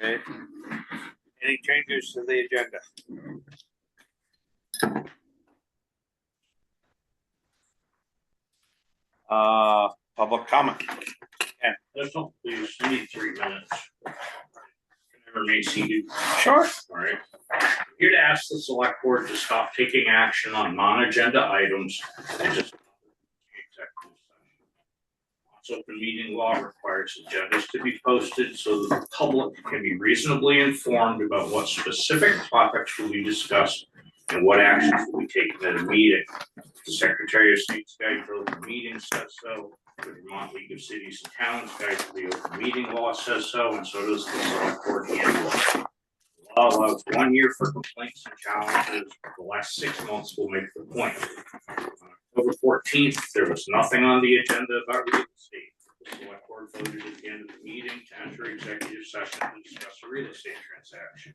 Okay. Any changes to the agenda? Public comment. Let's don't please, I need 3 minutes. Can I remain seated? Sure. All right. Here to ask the select board to stop taking action on non-agenda items and just executive session. Open meeting law requires agendas to be posted so that the public can be reasonably informed about what specific topics will be discussed and what actions will be taken at a meeting. The Secretary of State's Guide to Open Meetings says so. The Vermont League of Cities and Towns Guide to the Open Meeting Law says so, and so does the Select Board Handbook. The law allows 1 year for complaints and challenges. The last 6 months will make the point. On October 14th, there was nothing on the agenda about real estate. The Select Board voted at the end of the meeting to enter executive session to discuss a real estate transaction.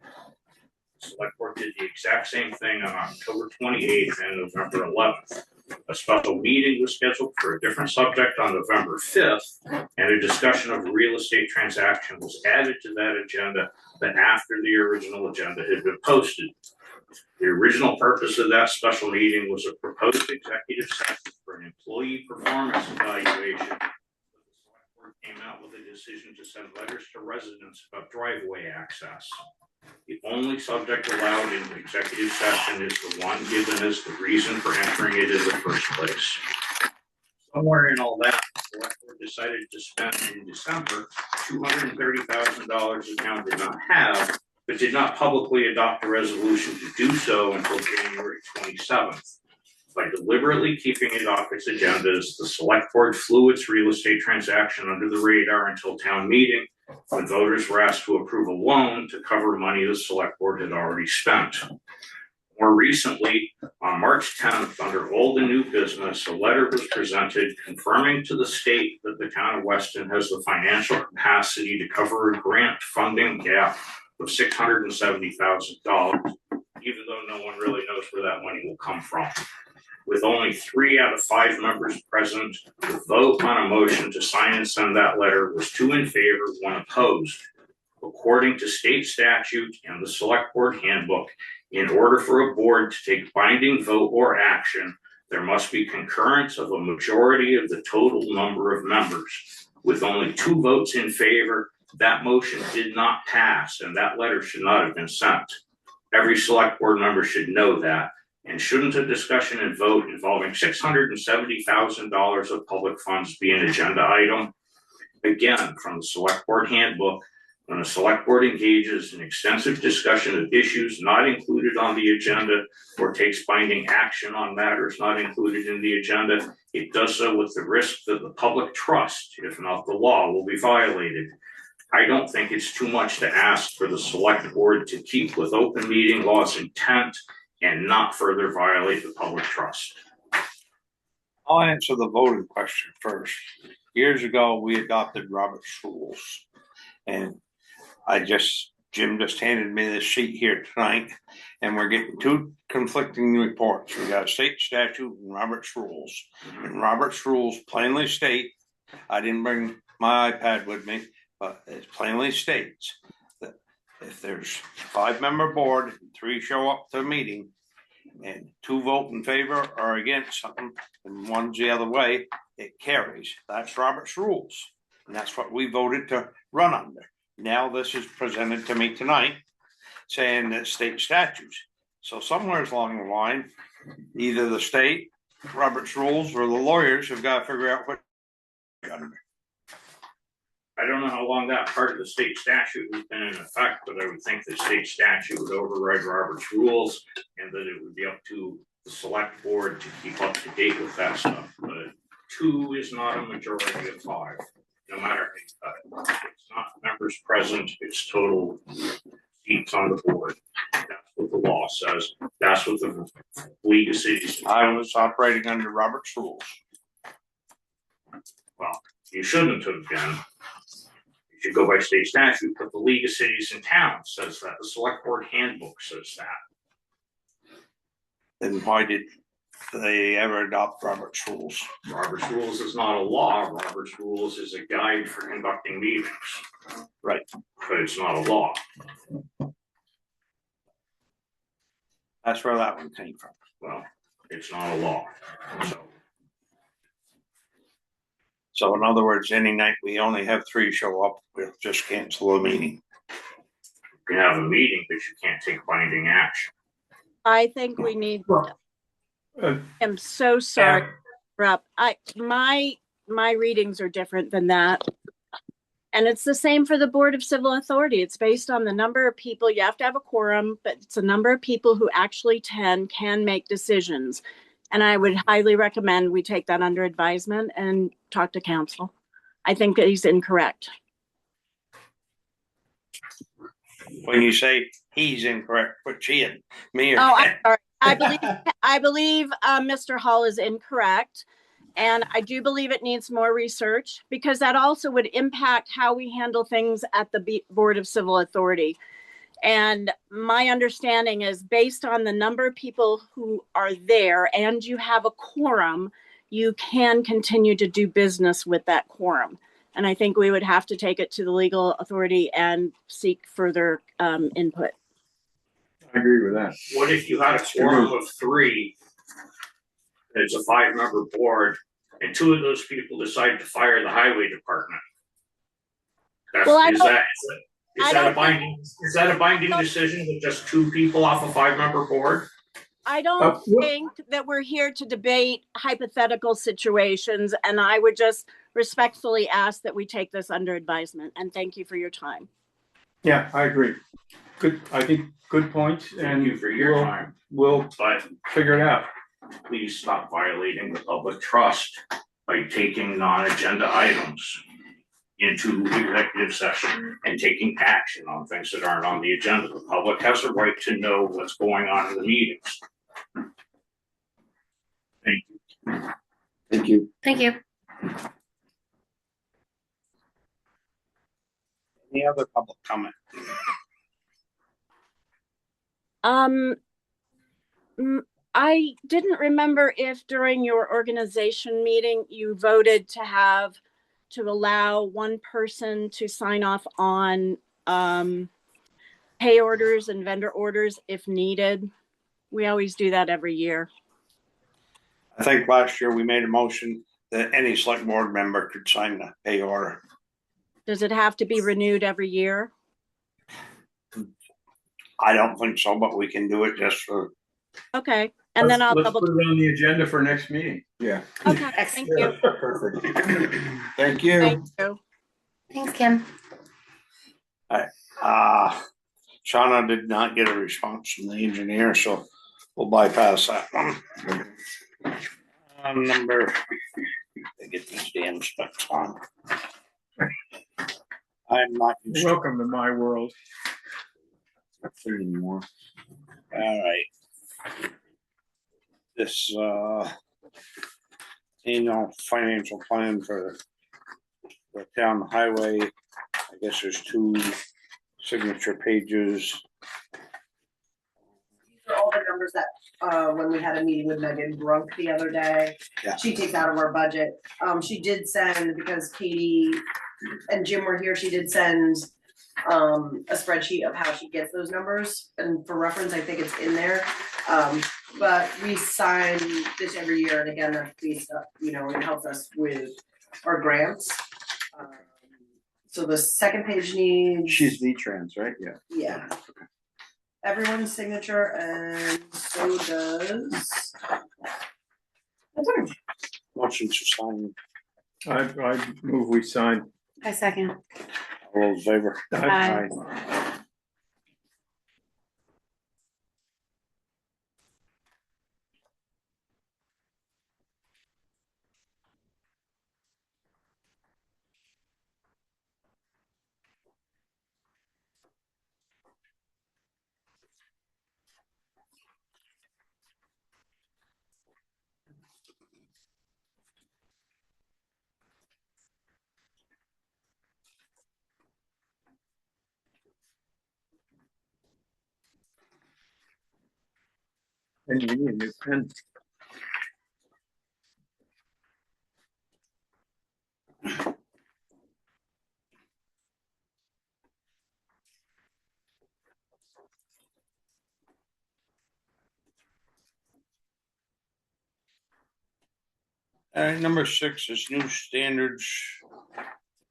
The Select Board did the exact same thing on October 28th and November 11th. A special meeting was scheduled for a different subject on November 5th, and a discussion of a real estate transaction was added to that agenda but after the original agenda had been posted. The original purpose of that special meeting was a proposed executive session for an employee performance evaluation. The Select Board came out with a decision to send letters to residents about driveway access. The only subject allowed in the executive session is the one given as the reason for entering it in the first place. Somewhere in all that, the Select Board decided to spend in December $230,000 the town did not have, but did not publicly adopt a resolution to do so until January 27th. By deliberately keeping it off its agendas, the Select Board flew its real estate transaction under the radar until town meeting, when voters were asked to approve a loan to cover money the Select Board had already spent. More recently, on March 10th, under old and new business, a letter was presented confirming to the state that the town of Weston has the financial capacity to cover a grant funding gap of $670,000, even though no one really knows where that money will come from. With only 3 out of 5 members present, the vote on a motion to sign and send that letter was 2 in favor, 1 opposed. According to state statute and the Select Board Handbook, in order for a board to take binding vote or action, there must be concurrence of a majority of the total number of members. With only 2 votes in favor, that motion did not pass, and that letter should not have been sent. Every Select Board member should know that. And shouldn't a discussion and vote involving $670,000 of public funds be an agenda item? Again, from the Select Board Handbook, when a Select Board engages in extensive discussion of issues not included on the agenda or takes binding action on matters not included in the agenda, it does so with the risk that the public trust, if not the law, will be violated. I don't think it's too much to ask for the Select Board to keep with open meeting law's intent and not further violate the public trust. I'll answer the voting question first. Years ago, we adopted Robert's rules, and Jim just handed me this sheet here tonight, and we're getting 2 conflicting reports. We got a state statute and Robert's rules. And Robert's rules plainly state, I didn't bring my iPad with me, but it plainly states that if there's 5-member board and 3 show up to a meeting and 2 vote in favor or against something and 1's the other way, it carries. That's Robert's rules. And that's what we voted to run under. Now this is presented to me tonight saying that state statutes. So somewhere along the line, either the state, Robert's rules, or the lawyers have got to figure out what under. I don't know how long that part of the state statute has been in effect, but I would think the state statute would override Robert's rules and that it would be up to the Select Board to keep up to date with that stuff. But 2 is not a majority of 5, no matter how you cut it. It's not members present, it's total seats on the board. That's what the law says. That's what the League of Cities. I was operating under Robert's rules. Well, you shouldn't have been. You should go by state statute, but the League of Cities and Towns says that. The Select Board Handbook says that. Then why did they ever adopt Robert's rules? Robert's rules is not a law. Robert's rules is a guide for conducting meetings. Right. But it's not a law. That's where that one came from. Well, it's not a law. So in other words, any night we only have 3 show up, we'll just cancel the meeting. You can have a meeting, but you can't take binding action. I think we need, Uh, I'm so sorry, Rob. My readings are different than that. And it's the same for the Board of Civil Authority. It's based on the number of people. You have to have a quorum, but it's a number of people who actually can make decisions. And I would highly recommend we take that under advisement and talk to council. I think that he's incorrect. When you say he's incorrect, put she in me or Oh, I'm sorry. I believe Mr. Hall is incorrect. And I do believe it needs more research because that also would impact how we handle things at the Board of Civil Authority. And my understanding is based on the number of people who are there and you have a quorum, you can continue to do business with that quorum. And I think we would have to take it to the legal authority and seek further input. I agree with that. What if you had a quorum of 3? It's a 5-member board, and 2 of those people decide to fire the highway department. Is that a binding decision with just 2 people off a 5-member board? I don't think that we're here to debate hypothetical situations, and I would just respectfully ask that we take this under advisement. And thank you for your time. Yeah, I agree. Good. I think good points. Thank you for your time. We'll But figure it out. please stop violating the public trust by taking non-agenda items into executive session and taking action on things that aren't on the agenda. The public has a right to know what's going on in the meetings. Thank you. Thank you. Thank you. any other public comment? I didn't remember if during your organization meeting you voted to allow one person to sign off on pay orders and vendor orders if needed. We always do that every year. I think last year we made a motion that any select board member could sign the pay order. Does it have to be renewed every year? I don't think so, but we can do it just for. Okay, and then I'll Let's double. put it on the agenda for next meeting. Yeah. Okay, thank you. Perfect. Thank you. Thank you. Thanks, Kim. Shauna did not get a response from the engineer, so we'll bypass that one. Number, I get these damn specs on. I'm not used to Welcome to my world. it anymore. All right. This annual financial plan for the town highway, I guess there's 2 signature pages. These are all the numbers that, when we had a meeting with Megan Brunk the other day, Yeah. she takes out of our budget. She did send, because Katie and Jim were here, she did send a spreadsheet of how she gets those numbers, and for reference, I think it's in there. But we sign this every year, and again, that's based up, it helps us with our grants. So the second page needs. She's V-Trans, right? Yeah. Yeah. Everyone's signature, and so does. Motion to sign. I move we sign. I second. All those in favor? Aye. And you need a new pen. Number 6 is new standards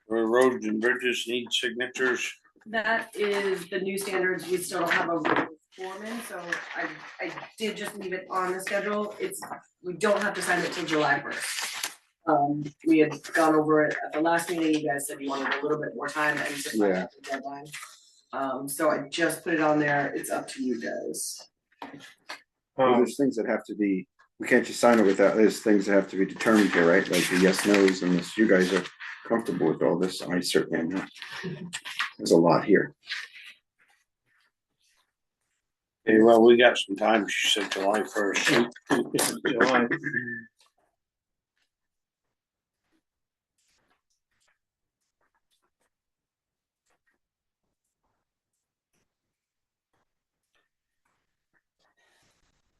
for roads and bridges need signatures. That is the new standards, we still don't have a road foreman, so I did just leave it on the schedule, we don't have to sign it till July 1st. We had gone over it at the last meeting, you guys said you wanted a little bit more time and to find out the deadline. So I just put it on there, it's up to you guys. There's things that have to be, we can't just sign it without, there's things that have to be determined here, right? Like the yes, nos, and this, you guys are comfortable with all this, I certainly am not. There's a lot here. Okay, well, we got some time, she said July 1st. July.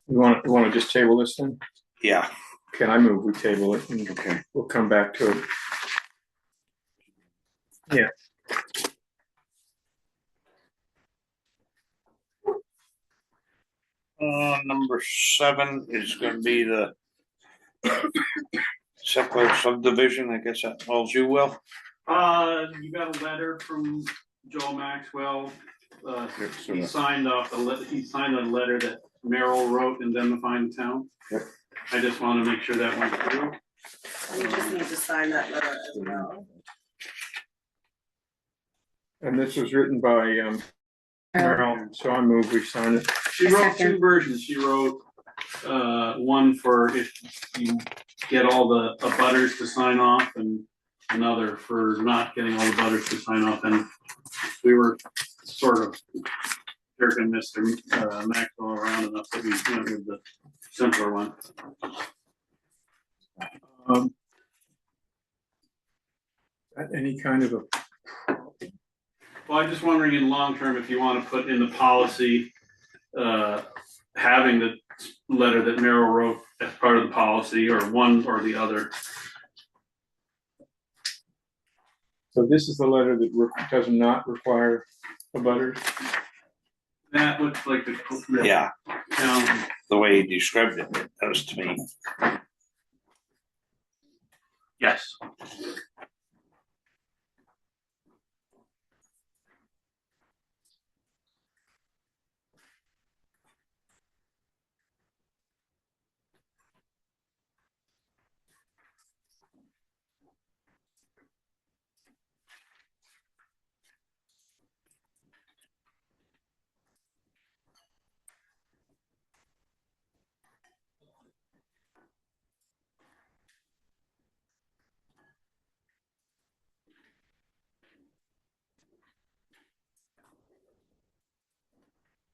You wanna just table this then? Yeah, Okay, I move we table it and Okay. we'll come back to it. Yeah. number 7 is gonna be the separate subdivision, I guess that tells you, Will. You got a letter from Joel Maxwell, So he signed off he signed a letter that Merrill wrote indemnifying the town. Yep. I just wanna make sure that went through. We just need to sign that letter as well. And this was written by Merrill, so I move we sign it. She wrote two versions. She wrote one for if you get all the abutters to sign off, and another for not getting all the abutters to sign off. And we were sort of jerking Mr. Maxwell around enough that we went with the simpler one. Any kind of a, Well, I'm just wondering in long term if you want to put in the policy, having the letter that Merrill wrote as part of the policy, or one or the other. so this is the letter that does not require a butter. That looks like the. Yeah, Town. the way he described it, it does to me. Yes.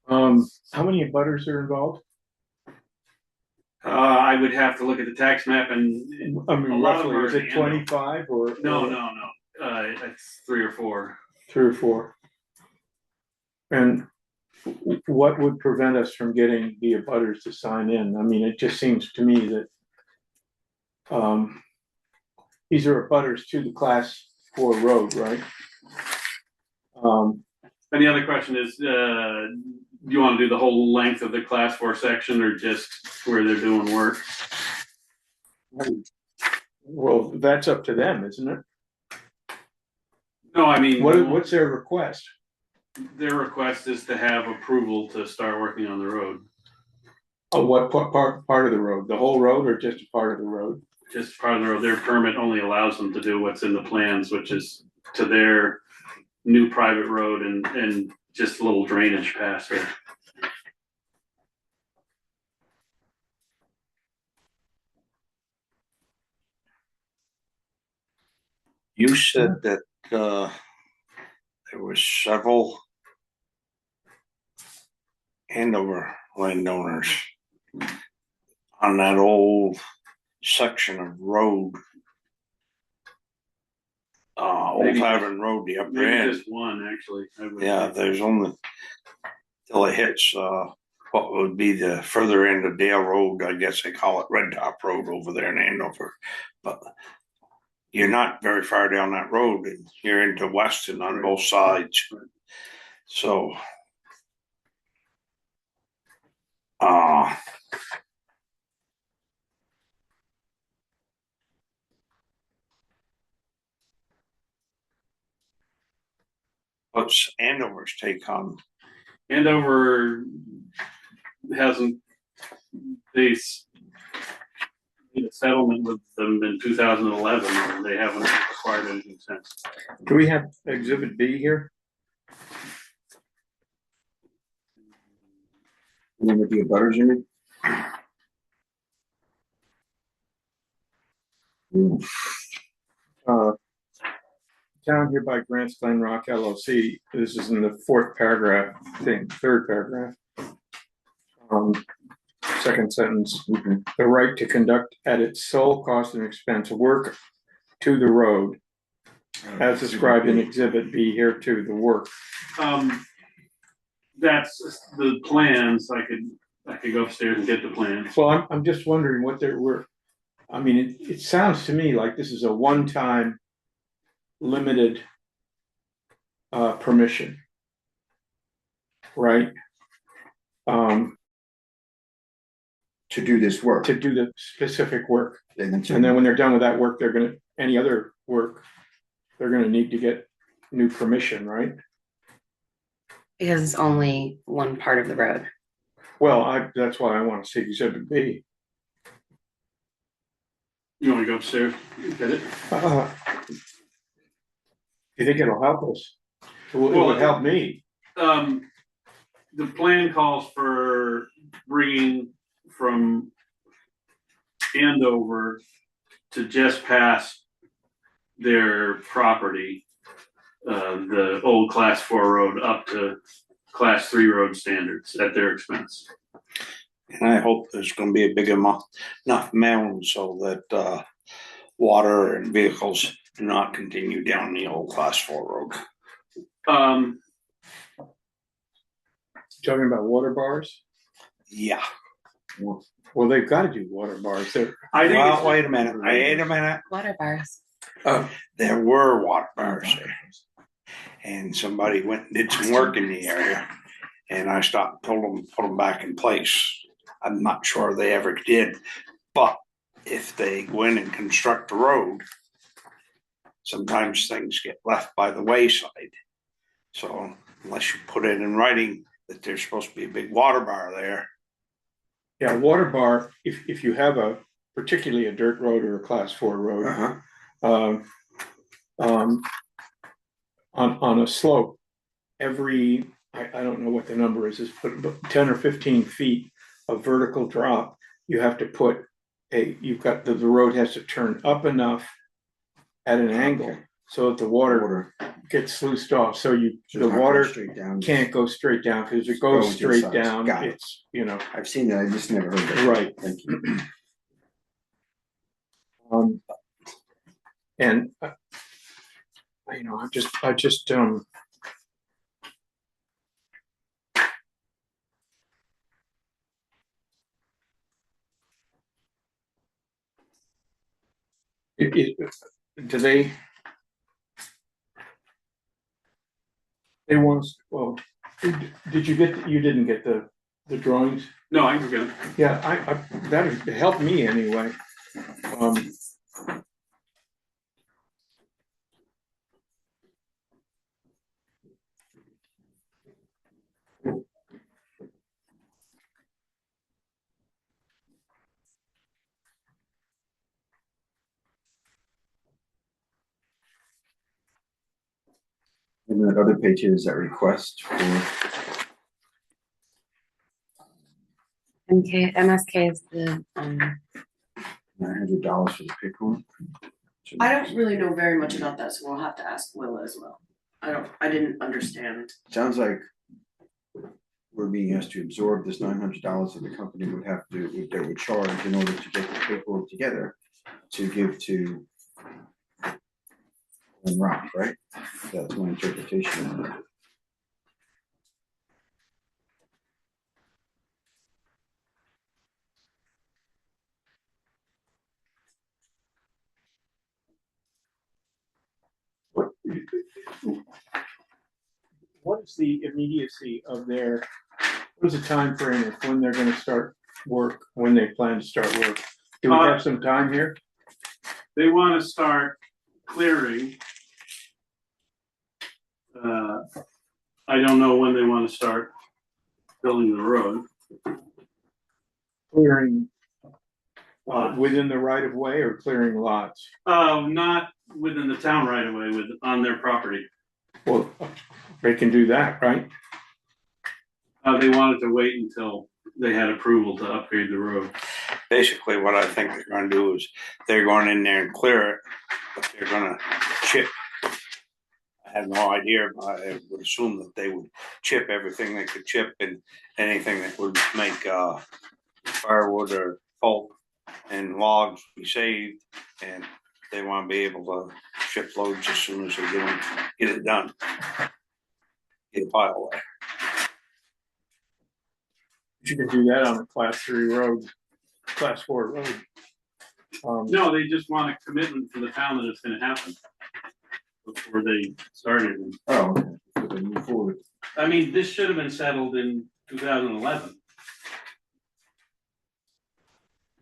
How many butters are involved? I would have to look at the tax map and. I mean, A lot of them roughly, are is it in there. 25 or? No, it's 3 or 4. 3 or 4. And what would prevent us from getting the abutters to sign in? I mean, it just seems to me that these are abutters to the class 4 road, right? And the other question is, do you want to do the whole length of the class 4 section or just where they're doing work? Well, that's up to them, isn't it? No, I mean. What's their request? Their request is to have approval to start working on the road, Oh, what part of the road? The whole road or just a part of the road? just part of the road. Their permit only allows them to do what's in the plans, which is to their new private road and just a little drainage pass there. You said that there was several Andover landowners on that old section of road. Old Maybe- Tavern Road, the upper Maybe end. just one, actually. I would Yeah, think. there's only till it hits what would be the further end of Dale Road. I guess they call it Red Top Road over there in Andover. But you're not very far down that road, and you're into Weston on both sides. So Uh, what's Andover's take on? Andover hasn't, they made a settlement with them in 2011, and they haven't acquired anything since. Do we have exhibit B here? And then with the butters, you mean? Uh, Town hereby grants Glen Rock LLC, this is in the fourth paragraph, third paragraph. Second sentence, the right to conduct at its sole cost and expense work to the road as described in exhibit B here to the work. That's the plans. I could go upstairs and get the plans. Well, I'm just wondering what there were, I mean, it sounds to me like this is a one-time limited permission. Right? To do this work. To do the specific work. And And then when they're done with that work, they're gonna, any other work, they're gonna need to get new permission, right? Because it's only one part of the road. Well, that's why I wanna see exhibit B. You want to go upstairs and get it? You think it'll help us? It Well, would help me. The plan calls for bringing from Andover to just past their property, the old class 4 road up to class 3 road standards at their expense. And I hope there's gonna be a big enough mound so that, water and vehicles do not continue down the old class 4 road. Talking about water bars? Yeah. Well, they've gotta do water bars. I think Well, wait a minute. Water bars. There were water bars there. And somebody went and did some work in the area. And I stopped, told them to put them back in place. I'm not sure they ever did, but if they go in and construct the road, sometimes things get left by the wayside. So unless you put it in writing that there's supposed to be a big water bar there. Yeah, water bar, if you have particularly a dirt road or a class 4 road, on a slope, every, I don't know what the number is, but 10 or 15 feet of vertical drop, you have to put you've got, the road has to turn up enough at an angle so that the water gets sluiced off, so the water can't go straight down, because if it goes straight down, it's, I've seen that, I just never heard that. right. Thank you. And I just do they want, well, did you didn't get the drawings? No, I can get it. Yeah, I that helped me anyway. And that other page here is that request for MSK is the $900 for the paperwork. I don't really know very much about that, so we'll have to ask Willa as well. I didn't understand. Sounds like we're being asked to absorb this $900 that the company would have to, that would charge in order to get the paperwork together to give to Rock, right? That's my interpretation of it. What is the immediacy of their, was a time frame of when they're gonna start work, when they plan to start work? Do we have some time here? They wanna start clearing. I don't know when they wanna start building the road. Clearing Lots. within the right of way or clearing lots? Not within the town right away, on their property. Well, they can do that, right? They wanted to wait until they had approval to upgrade the road. Basically, what I think they're gonna do is they're going in there and clear it, but they're gonna chip. I have no idea, but I would assume that they would chip everything they could chip and anything that would make firewood or pulp and logs be saved, and they wanna be able to ship loads as soon as they get it done. Get a pile there. You can do that on a class 3 road, class 4 road. No, they just want a commitment from the town that it's gonna happen before they started. Oh, okay. So they move forward. I mean, this should have been settled in 2011.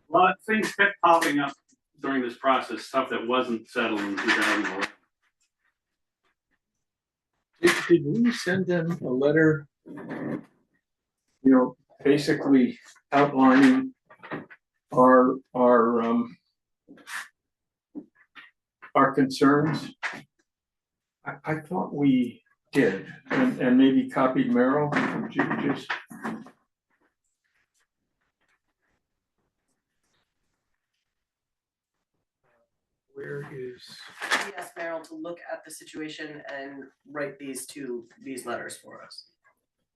A lot of things kept popping up during this process, stuff that wasn't settled in 2011. Did we send them a letter? You know, basically outlining our concerns. I thought we did, and maybe copied Merrill. Would you just? Where is? We asked Meryl to look at the situation and write these letters for us.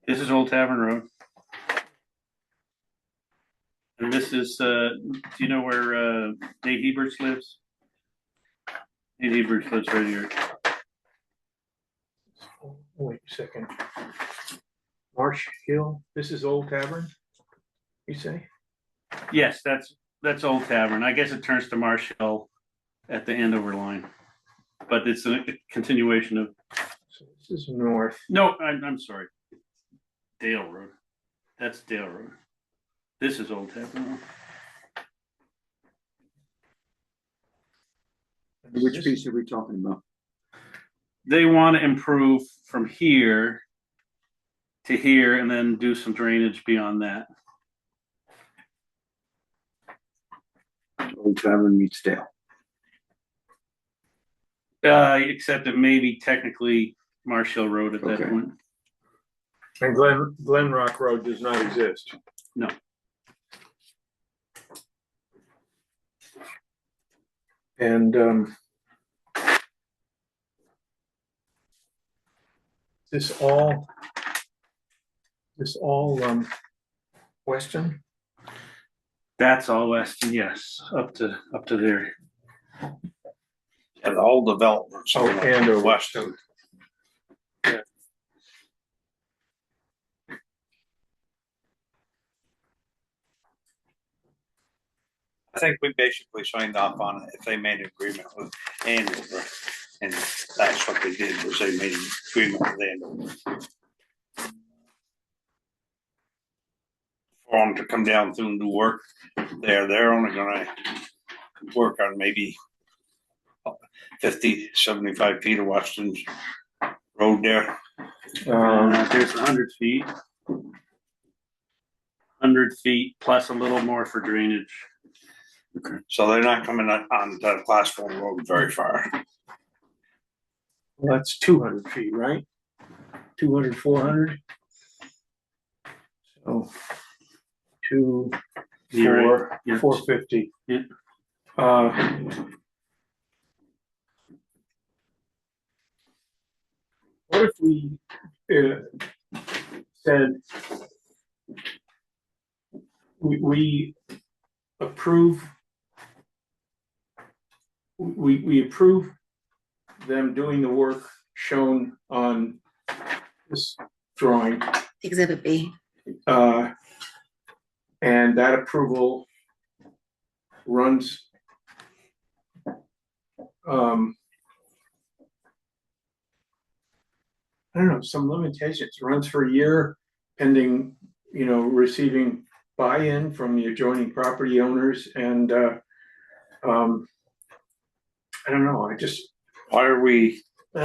This is Old Tavern Road. And this is, do you know where Nate Heberts lives? Nate Heberts lives right here. Wait a second. Marsh Hill, this is Old Tavern, you say? Yes, that's Old Tavern. I guess it turns to Marsh Hill at the Andover line. But it's a continuation of, So this is north. no, I'm sorry. Dale Road. That's Dale Road. This is Old Tavern Road. Which piece are we talking about? They want to improve from here to here and then do some drainage beyond that. Old Tavern meets Dale. Except it may be technically Marsh Hill Road at that Okay. point. And Glen Rock Road does not exist. No. And this all Weston? That's all Weston, yes, up to there. And the whole development. Oh, and Weston. I think we basically signed off on it if they made an agreement with Andover, and that's what they did, was they made an agreement with Andover. For them to come down through and do work, they're only gonna work on maybe 50, 75 feet of Weston's road there. There's 100 feet. 100 feet plus a little more for drainage. So they're not coming on the class 4 road very far. Well, that's 200 feet, right? 200, 400? So, 2, You're 4, right. Yeah. 450. Yeah. What if we said we approve, we approve them doing the work shown on this drawing, Exhibit B. and that approval runs I don't know, some limitations, runs for a year pending you know, receiving buy-in from the adjoining property owners and, I don't know, I just, Why are we, or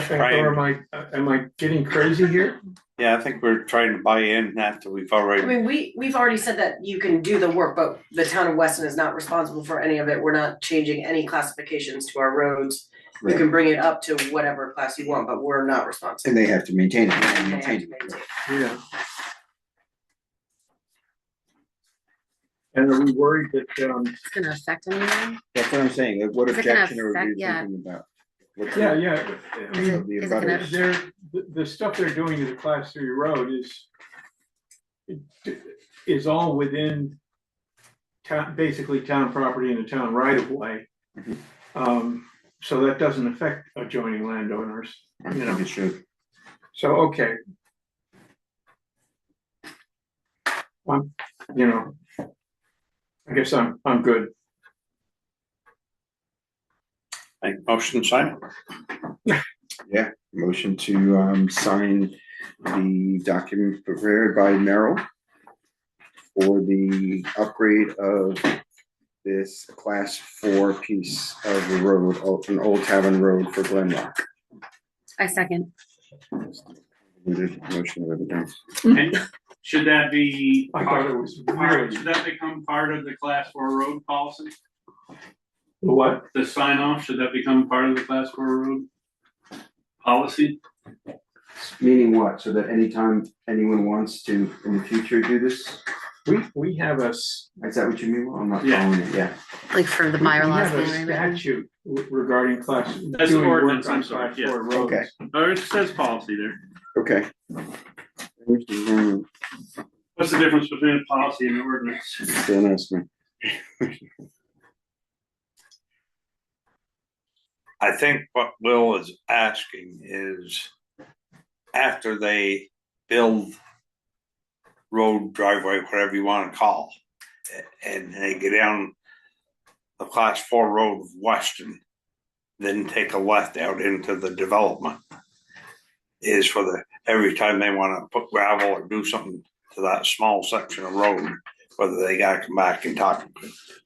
am I getting crazy here? yeah, I think we're trying to buy in after we've I already, mean, we've already said that you can do the work, but the town of Weston is not responsible for any of it. We're not changing any classifications to our roads. You Right. can bring it up to whatever class you want, but we're not responsible. And they have to maintain it. And they have to Maintain it. maintain it. Yeah. And are we worried that, It's gonna affect anyone? That's what I'm saying, like, what Is it gonna objection are we affect- yeah. thinking about? What's yeah, the- yeah, I Is mean, it, the is it gonna, abutters. the stuff they're doing to the class 3 road is all within town, basically town property and the town right of way. Mhm. So that doesn't affect adjoining landowners, I you think know, it should. so, okay. You know, I guess I'm good. like, motion sign. Yeah, motion to sign the document prepared by Merrill for the upgrade of this class 4 piece of the road, an Old Tavern Road for Glenrock. I second. Motion of evidence. And should that be? I thought it was part- really, Should that become part of the class 4 road policy? what? The sign off, should that become part of the class 4 road policy? Meaning what? So that anytime anyone wants to in the future do this? We have Is that what you mean? Well, I'm not Yeah. following it, yeah. Like for the we bylaws have a being rewritten. statute regarding class. That's doing work ordinance, on I'm sorry, class yeah. 4 roads. Okay. Or it says policy there. Okay. What's the difference between a policy and an ordinance? Don't ask me. I think what Will is asking is after they build road, driveway, whatever you wanna call, and they get down the class 4 road of Weston, then take a left out into the development. Is for the, every time they wanna put gravel or do something to that small section of road, whether they gotta come back and talk.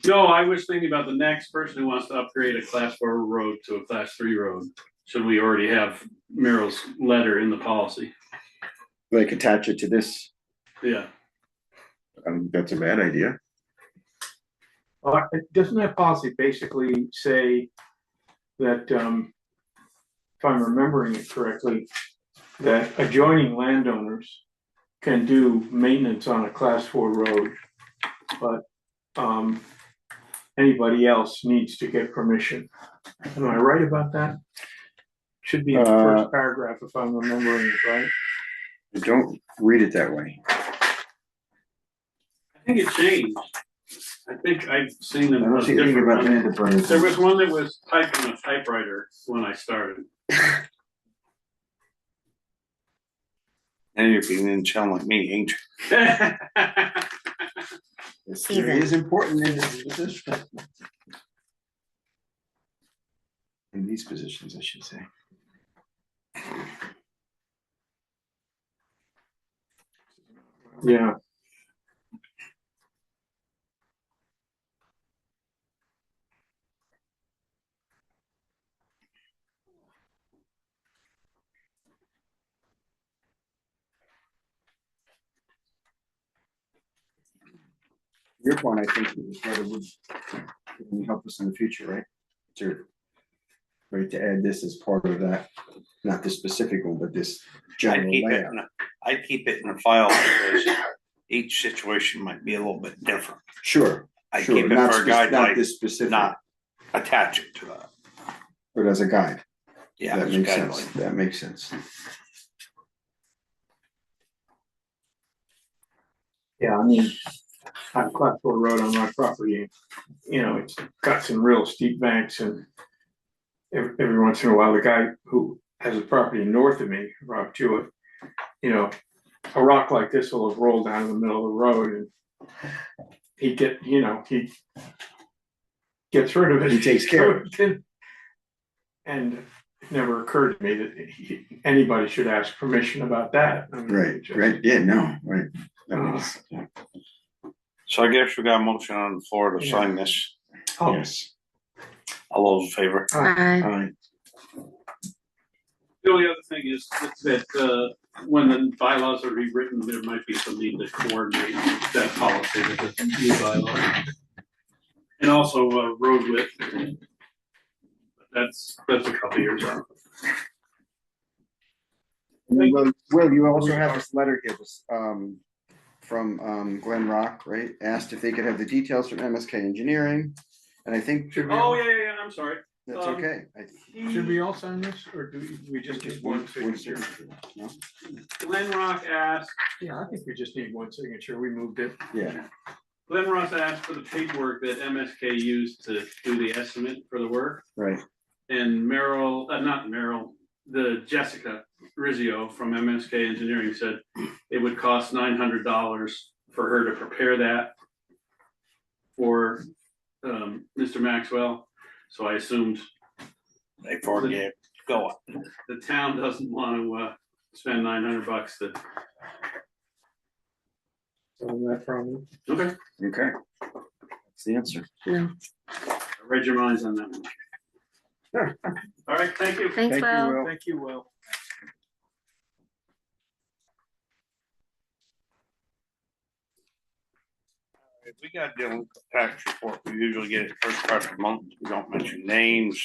No, I was thinking about the next person who wants to upgrade a class 4 road to a class 3 road. Should we already have Merrill's letter in the policy? Like attach it to this, Yeah. that's a bad idea. Doesn't that policy basically say that, if I'm remembering it correctly, that adjoining landowners can do maintenance on a class 4 road, but, anybody else needs to get permission. Am I right about that? Should be in the first paragraph if I'm remembering it right. Don't read it that way. I think it changed. I think I've seen I them. don't see anything about land brothers. There was one that was typed on a typewriter when I started. And you're being sound like me, ain't you? This theory is important in this position. In these positions, I should say. Yeah. Your point, I think, is that it would help us in the future, right? To add this as part of that, not this specific one, but this general layout. I'd keep it in a file because each situation might be a little bit different. Sure, I sure, keep it not for a not guideline, this specific, not attach it to that. but as a guide. Yeah, That it's a makes sense, guideline. that makes sense. Yeah, I mean, I have class 4 road on my property, you know, it's got some real steep banks and every once in a while, the guy who has a property north of me, Rob Jewett, you know, a rock like this will have rolled down in the middle of the road and he he gets rid of it. He takes care of it. And it never occurred to me that anybody should ask permission about that. I mean, Right, just- right, yeah, no, right. So I guess we got a motion on the floor to sign this. Yes. All those in favor? Aye. The only other thing is that, when the bylaws are rewritten, there might be some need to coordinate that policy with the new bylaw. And also, road width. That's a couple years out. Will, you also have this letter here, this, from Glen Rock, right? Asked if they could have the details from MSK Engineering, and I think Oh, yeah, I'm sorry. that's okay. Should we all sign this, or do we just need one signature? No? Glen Rock asked, Yeah, I think we just need one signature. We moved it. Yeah, Glen Ross asked for the paperwork that MSK used to do the estimate for the work. right. And Jessica Rizzio from MSK Engineering said it would cost $900 for her to prepare that for Mr. Maxwell. So I assumed They forget, go on. the town doesn't want to spend $900 to. Solve that problem. Okay, Okay. That's the answer. No. I read your minds on that one. All right, thank you. Thanks, Thank you, Will. Will. Thank you, Will. If we got dealing tax report, we usually get it first part of the month. We don't mention names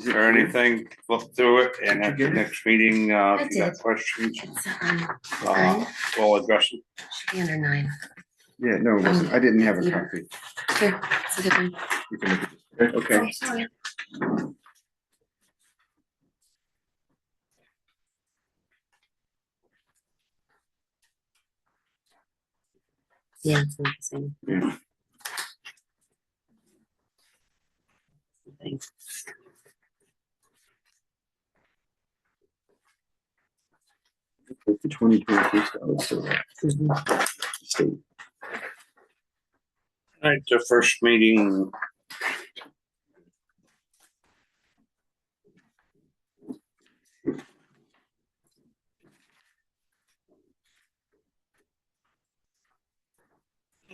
or anything. Look through it, and at the next meeting, if you got questions, It's, nine. we'll address them. Should be under 9. Yeah, no, it wasn't. I didn't have a copy. Here, it's a good one. We can look at it. Okay. Sorry. Yeah, it's not the same. Yeah. Thanks. The 2023 salary, so state. All right, the first meeting.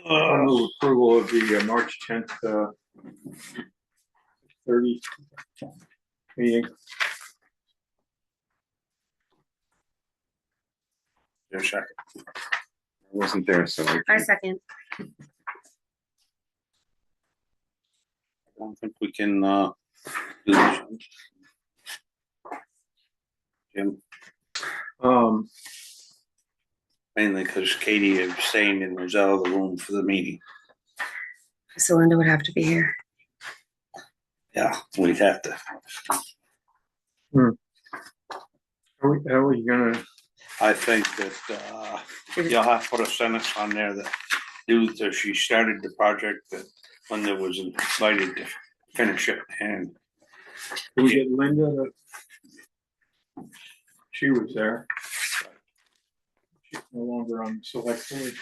I'll move approval of the March 10th, 30 meeting. Your second. I wasn't there, so Our second. I don't think we can, do this one. Jim, mainly because Katie abstained and was out of the room for the meeting. So Linda would have to be here. Yeah, we'd have to. How are you gonna? I think that, you'll have to put a sentence on there that due to she started the project, that Linda was invited to finish it, and Can we get Linda? She was there. She's no longer on the select board.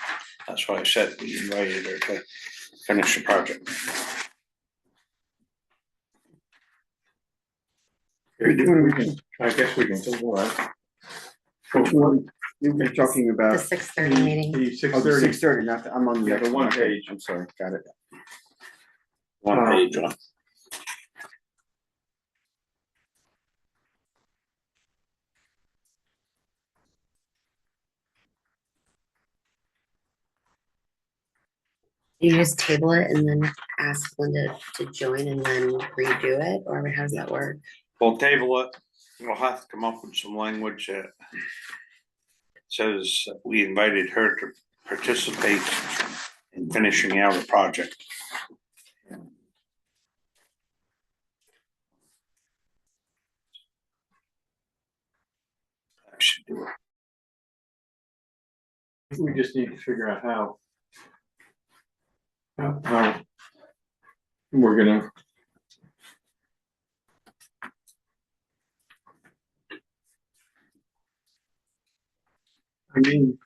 that's what I said, we invited her to finish the project. We can, I guess we can table that. which one? You're talking The about 6:30 meeting. The the 6:30. 6:30, not the, I'm on the Yeah, the next one Okay, page. I'm sorry, got it. One page on. You just table it and then ask Linda to join and then redo it, or how does that work? We'll table it, we'll have to come up with some language that says that we invited her to participate in finishing out a project. I should do it. We just need to figure out how we're gonna. I mean.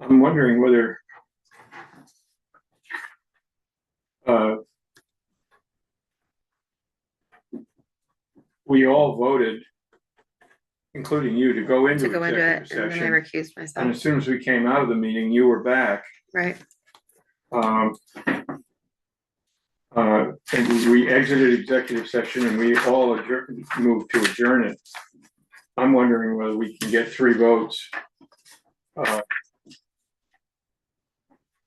I'm wondering whether. we all voted, including you, to go To into go into executive it, and then I session. recused And myself, as soon as we came out of the meeting, you were back. right? And we exited executive session and we all moved to adjourn it. I'm wondering whether we can get 3 votes.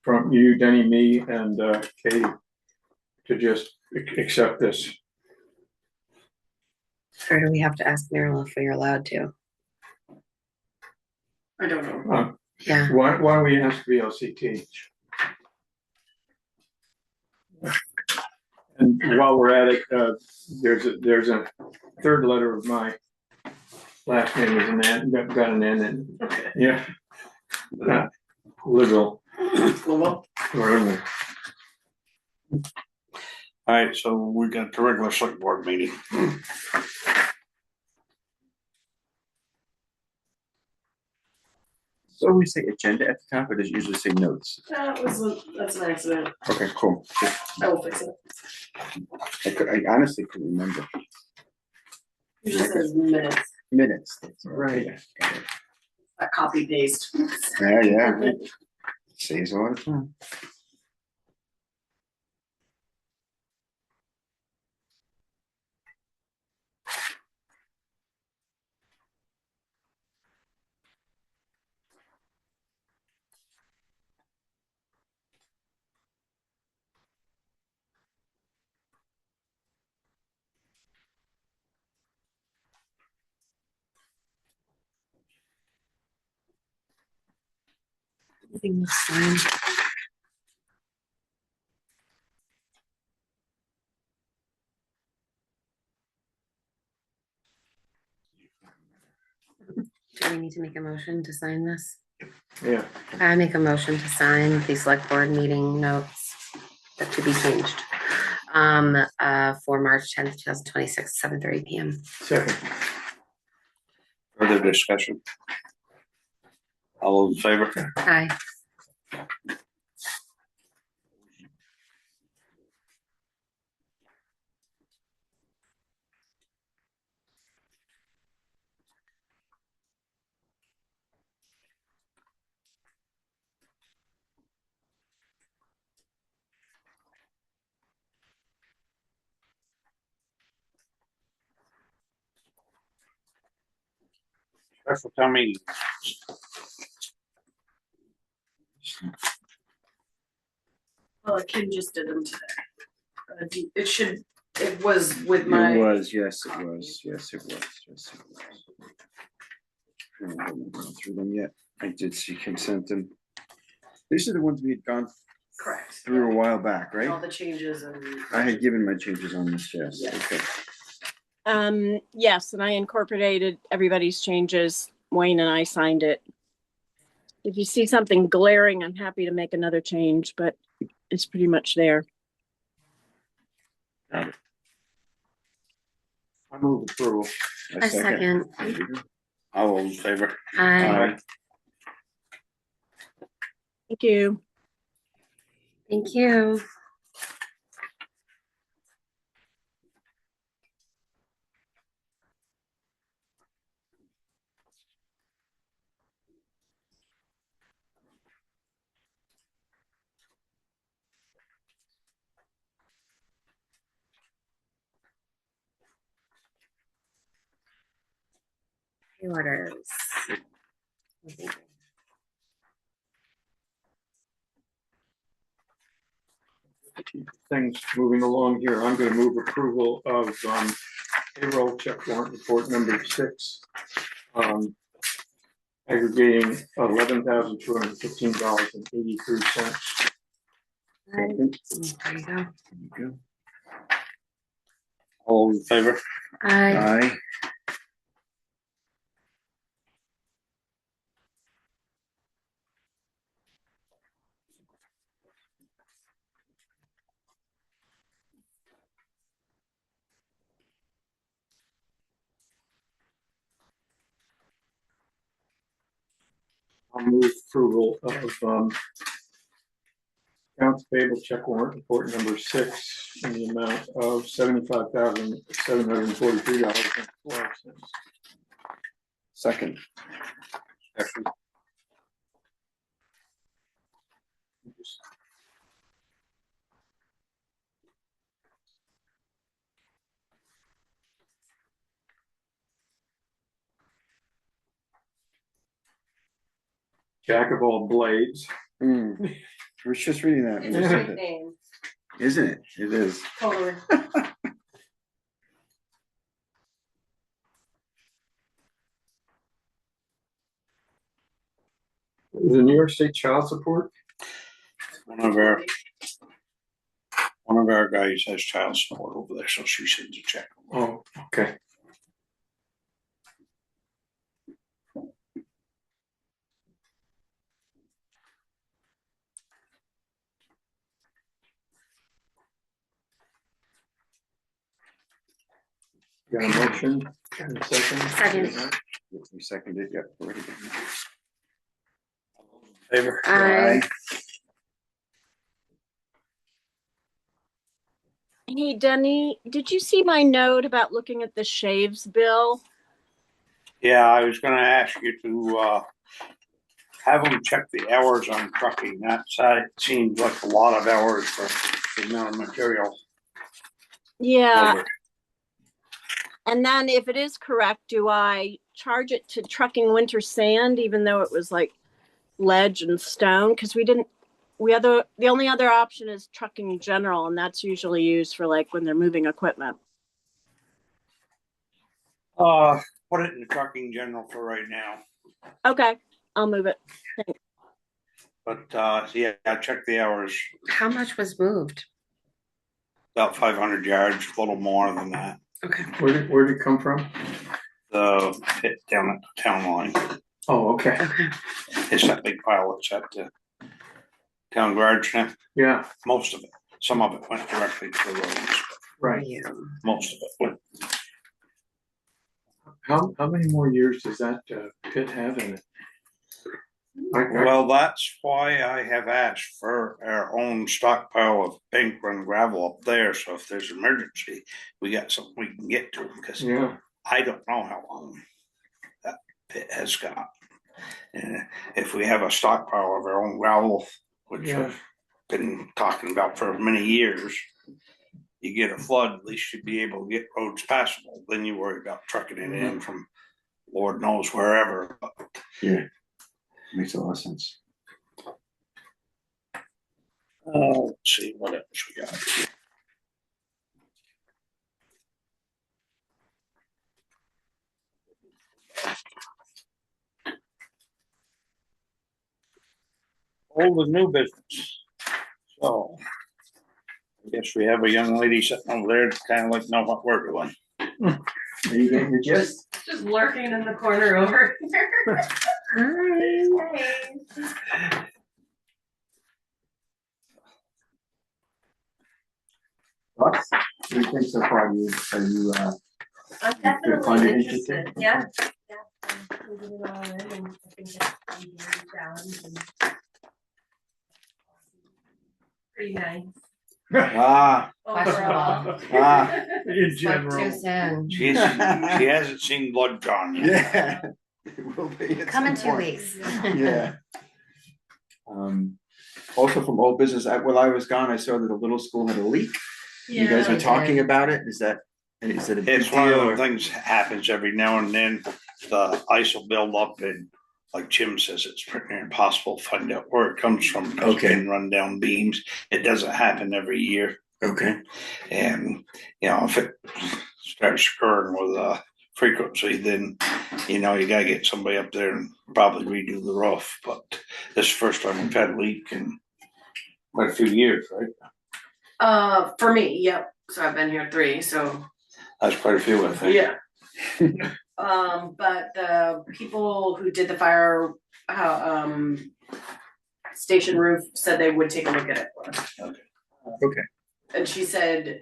From you, Denny, me, and Katie, to just accept this. Or do we have to ask Marilyn if you're allowed to? I don't know. Yeah, Why don't we ask VLCT? And while we're at it, there's a third letter of my last name is an N, got an N in it. Okay. Yeah. Liberal. Well, Whatever. All right, so we got the regular select board meeting. So we say agenda at the top, or does it usually say notes? that's an accident. Okay, cool. I will fix it. I honestly couldn't remember. It just says minutes, Minutes. Right. a copy paste. Yeah. Saves a lot of time. everything was fine. Do we need to make a motion to sign this? Yeah. I make a motion to sign the select board meeting notes that to be changed. For March 10th, 2026, 7:30 PM. Second. Further discussion? All those in favor? Aye. Special town meeting. Kim just did them today. It was with It my. was, yes, it was, yes, it was. I haven't gone through them yet. I did see Kim sent them. These are the ones we had gone Correct. through a while back, All right? the changes and. I had given my changes on this, yes, Yeah. okay. Yes, and I incorporated everybody's changes. Wayne and I signed it. If you see something glaring, I'm happy to make another change, but it's pretty much there. I move approval. I second. All those in favor? Aye. Thank you. Thank you. Orders. Things moving along here. I'm gonna move approval of payroll check warrant report number 6. Aggregating $11,215.83. There you go. Good. All in favor? Aye. Aye. I'll move approval of Accounts payable check warrant report number 6 in the amount of $75,743.12. Second. Jack of all blades. Hmm. I was just reading that. It's a great name, Isn't it? It is. totally. The New York State child support? One of our guys has child support over there, so she sends a check. Oh, okay. Got a motion and a second? Second. We seconded, yep. Already done. Favor? Aye. Hey, Denny, did you see my note about looking at the shaves bill? Yeah, I was gonna ask you to, have them check the hours on trucking. That side seems like a lot of hours for the amount of material. Yeah, Over. and then if it is correct, do I charge it to trucking winter sand, even though it was like ledge and stone? Because the only other option is trucking general, and that's usually used for like when they're moving equipment. Put it in the trucking general for right now. Okay, I'll move it. But, yeah, check the hours, How much was moved? about 500 yards, a little more than that. Okay. Where did it come from? The pit down at the town line. Oh, okay. Okay. It's that big pile that's at the town garage now. Yeah, Most of it. Some of it went directly to the roads. right. Yeah. Most of it went. How many more years does that pit have in it? Well, that's why I have asked for our own stockpile of pink run gravel up there. So if there's an emergency, we got something we can get to. Because Yeah, I don't know how long that pit has got. And if we have a stockpile of our own gravel, which Yeah. I've been talking about for many years, you get a flood, at least you'd be able to get roads passable. Then you worry about trucking it in from Lord knows wherever. But Yeah. Makes a lot of sense. let's see what else we got here. Old and new business. So I guess we have a young lady sitting over there to kind of like know what we're doing. Are you getting the gist? Just lurking in the corner over here. Hi. Thoughts? What do you think so far? Are you, I'm find it definitely interesting? interested, yeah. Yeah. I'm taking it all in, and I think it's gonna be a challenge and pretty nice ah, overall. ah, in It's like general. too soon. She hasn't seen blood drawn yet. yeah. It will be. at Come in some 2 point. weeks. Yeah. Also from old business, while I was gone, I saw that the little school had a leak. You guys I are talking did. about it? Is it a big It's one deal of or? the things that happens every now and then. The ice will build up and like Jim says, it's pretty impossible to find out where it comes from. Because Okay. it can run down beams. It doesn't happen every year. Okay, And, if it starts occurring with frequency, then, you gotta get somebody up there and probably redo the roof. But this is the first time we've had a leak in quite a few years, right? For me, yep, so I've been here 3, so. That's quite a few, I think. Yeah. But the people who did the fire, station roof said they would take a look at it for us. okay. And she said,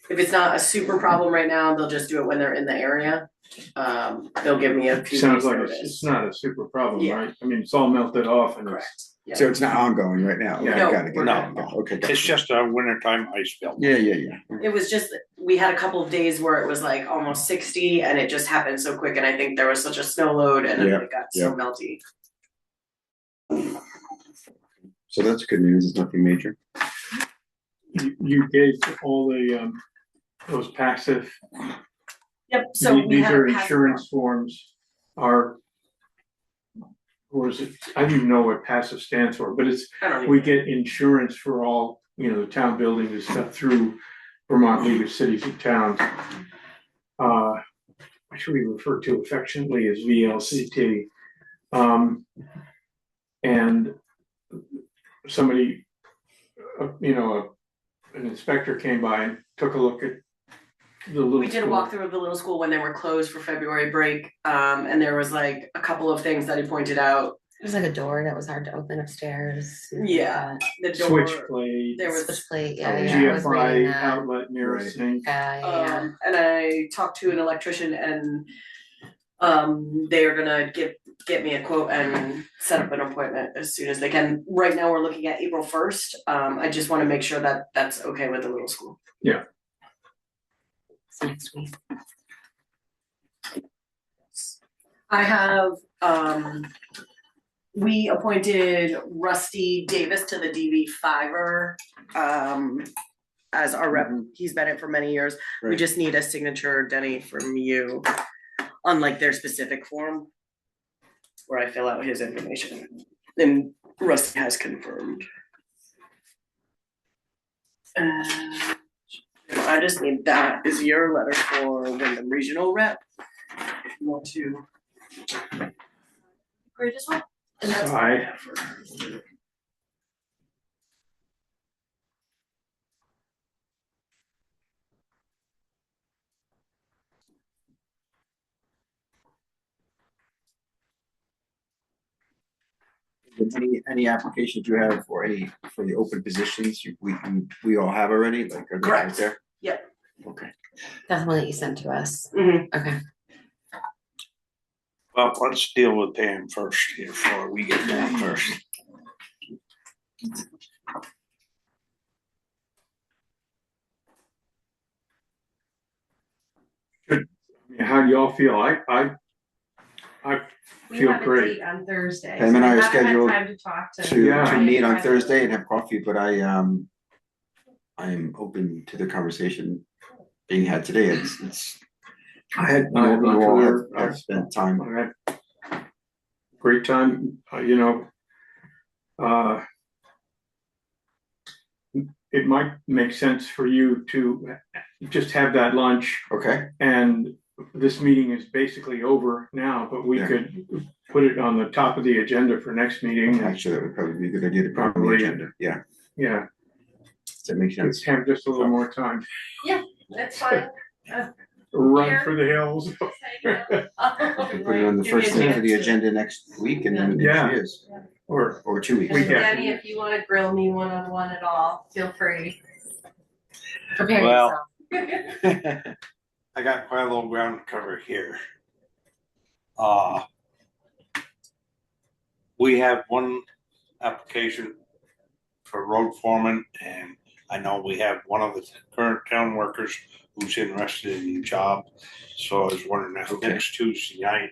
if it's not a super problem right now, they'll just do it when they're in the area. They'll give me a few Sounds days like notice. it's not a super problem, Yeah. right? I mean, it's all melted off and it's, Correct. Yeah. So it's not ongoing right now? Yeah. I No, gotta get we're that. not. Okay. It's gotcha. just a wintertime ice bill. Yeah. It was just, we had a couple of days where it was like almost 60 and it just happened so quick, and I think there was such a snow load and then Yeah, it got so melty. So that's good news. It's nothing major. You gave all the, those passive, Yep, so we these had are a passive insurance forms are. Or is it, I don't even know what passive stands for, but it's, I don't we even, get insurance for all, the town buildings and stuff through Vermont League of Cities and Towns. Which we refer to affectionately as VLCT. And somebody, an inspector came by and took a look at the little. we did a walkthrough of the little school when they were closed for February break, and there was like a couple of things that he pointed out. It was like a door that was hard to open upstairs. Yeah, the door, Switch plate, there was, Switch plate, yeah, I was reading GFI that. outlet near a Right. sink. Yeah. and I talked to an electrician and they are gonna get me a quote and set up an appointment as soon as they can. Right now, we're looking at April 1st. I just wanna make sure that that's okay with the little school. It's next week. I have, we appointed Rusty Davis to the DB5er, as our rep. He's been it for many years. We Right. just need a signature, Denny, from you, on like their specific form, where I fill out his information. And Rusty has confirmed. I just need that is your letter for Wyndham Regional Rep. If you want to. Great as well. And that's all I have for her. Any applications you have for the open positions we all have already, like are they out Correct. there? Yep. Okay. That's the one that you sent to us. Mhm. Okay. Well, let's deal with Pam first here before we get going first. How do y'all feel? I We feel have a great. date on Thursday. Pam so and I are haven't had scheduled time to talk to. To Yeah. meet on Thursday and have coffee, but I am open to the conversation being had today. It's I had, you know, we all have I've spent time. I had great time, it might make sense for you to just have that lunch, Okay, and this meeting is basically over now, but we Yeah. could put it on the top of the agenda for next meeting. actually, that would probably be a good idea to put on the Probably. agenda. Yeah, Yeah, does that make sense? just have just a little more time, That's fine. run Here. for the hills. We can put it on the first thing for the agenda next week, and then Yeah. it is, Or, or 2 weeks. We And can. Danny, if you wanna grill me one-on-one at all, feel free. Prepare Well- yourself. I got quite a little ground to cover here. We have one application for road foreman, and I know we have one of the current town workers who's interested in the job. So I was wondering if Okay. next Tuesday night,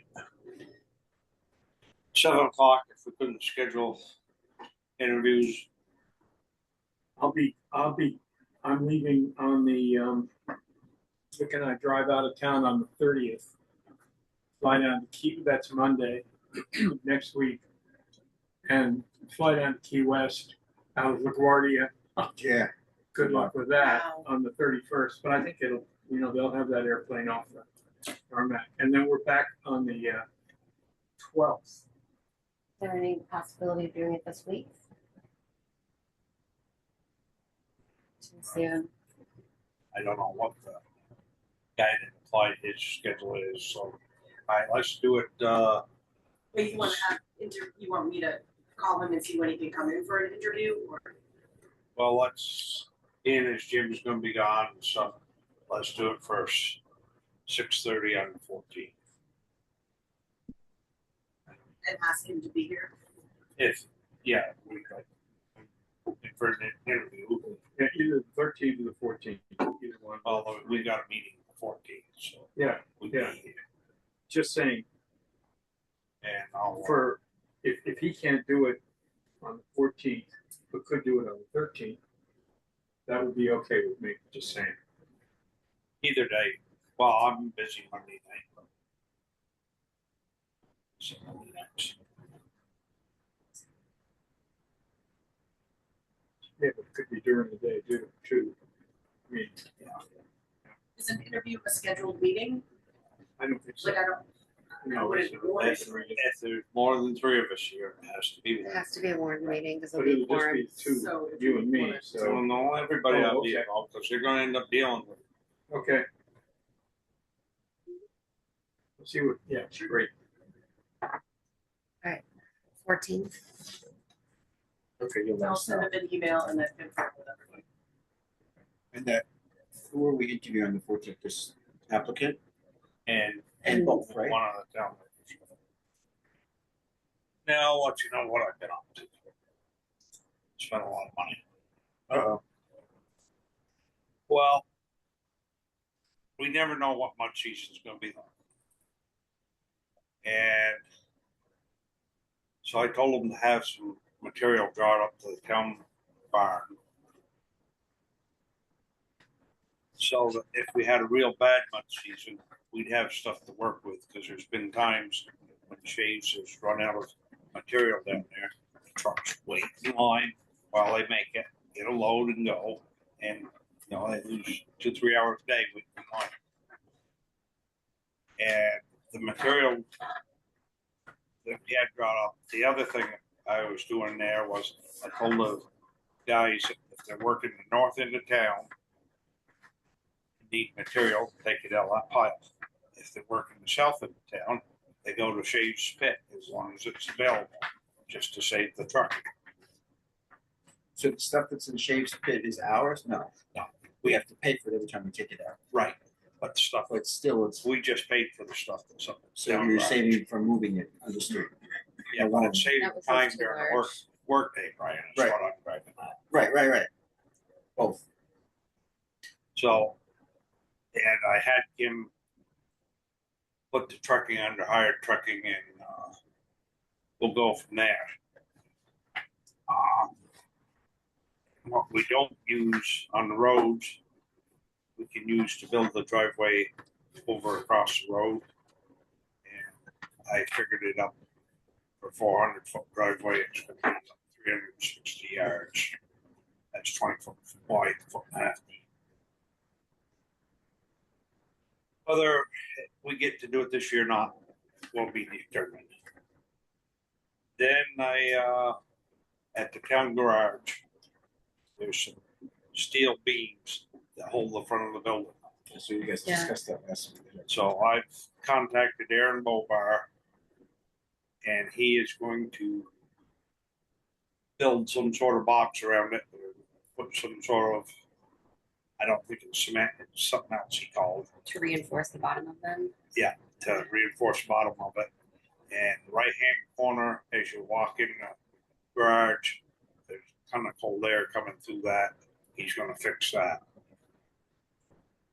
7 o'clock, if we couldn't schedule interviews. I'm leaving on the, Vic and I drive out of town on the 30th. Fly down to Key, that's Monday, next week. And fly down to Key West out of LaGuardia. Yeah, Good luck with that Wow. on the 31st, but I think it'll, they'll have that airplane off the tarmac. And then we're back on the 12th. Is there any possibility of doing it this week? Soon. I don't know what the guy that applied his schedule is, so. All right, let's do it, Wait, you wanna have you want me to call him and see when he can come in for an interview, or? well, Ian and Jim's gonna be gone, so let's do it first. 6:30 on the 14th. And ask him to be here? If Yeah, we got. For an interview, Yeah, either the 13th or the 14th, either one. although we got a meeting the 14th, so. Yeah, We yeah. be here. just saying, And I'll. for, if he can't do it on the 14th, but could do it on the 13th, that would be okay with me, just saying. Either day. Well, I'm busy Monday night. But... So next. Yeah, but it could be during the day too. I mean, Is an interview a scheduled meeting? I don't think so. Like, I don't, No, would it's it- not. If there's more than three of us here, it has to be It one. has to be a warned meeting because But it'll it'll be just quorum. be two, So if you and me, wanted- So so, no, everybody Oh, will be okay. involved because they're gonna end up dealing with it. okay. Let's see what, yeah, great. 14th. Okay, you'll let I'll us send know. them an email and then confirm with everybody. And that, who are we interviewing on the 14th, this applicant? And And both, right? one of the town. Now I'll let you know what I've been up to. Spent a lot of money. Well, we never know what mud season's gonna be like. And so I told them to have some material brought up to the town barn. So that if we had a real bad mud season, we'd have stuff to work with, because there's been times when Shaves has run out of material down there. The trucks wait in line while they make it, get a load and go. And, you know, they lose 2-3 hours a day waiting in line. And the material that we had brought up, the other thing I was doing there was I told the guys if they're working the north end of town, need material, take it out of that pile. If they're working the south end of town, they go to Shaves Pit as long as it's available, just to save the truck. So the stuff that's in Shaves Pit is ours? No. No. We have to pay for it every time we take it out. Right. But the stuff, But still, it's, we just paid for the stuff that's up. so down you're the road. saving from moving it, understood? Yeah, but it's saving That was time too during the large. work day, Brian, is Right. what I'm driving at. Right. Both. So, and I had him put the trucking under hired trucking, and we'll go from there. What we don't use on the roads, we can use to build the driveway over across the road. And I figured it up for 400-foot driveway, it's gonna be about 360 yards. That's 20 foot wide, foot and a half deep. Whether we get to do it this year or not will be determined. Then at the town garage, there's some steel beams that hold the front of the building. So you guys Yeah. discussed that last week. So I've contacted Aaron Bobar, and he is going to build some sort of box around it, put some sort of, I don't think it's cement, it's something else he called, To reinforce the bottom of them. to reinforce the bottom of it. And right hand corner, as you walk in the garage, there's kind of cold air coming through that. He's going to fix that.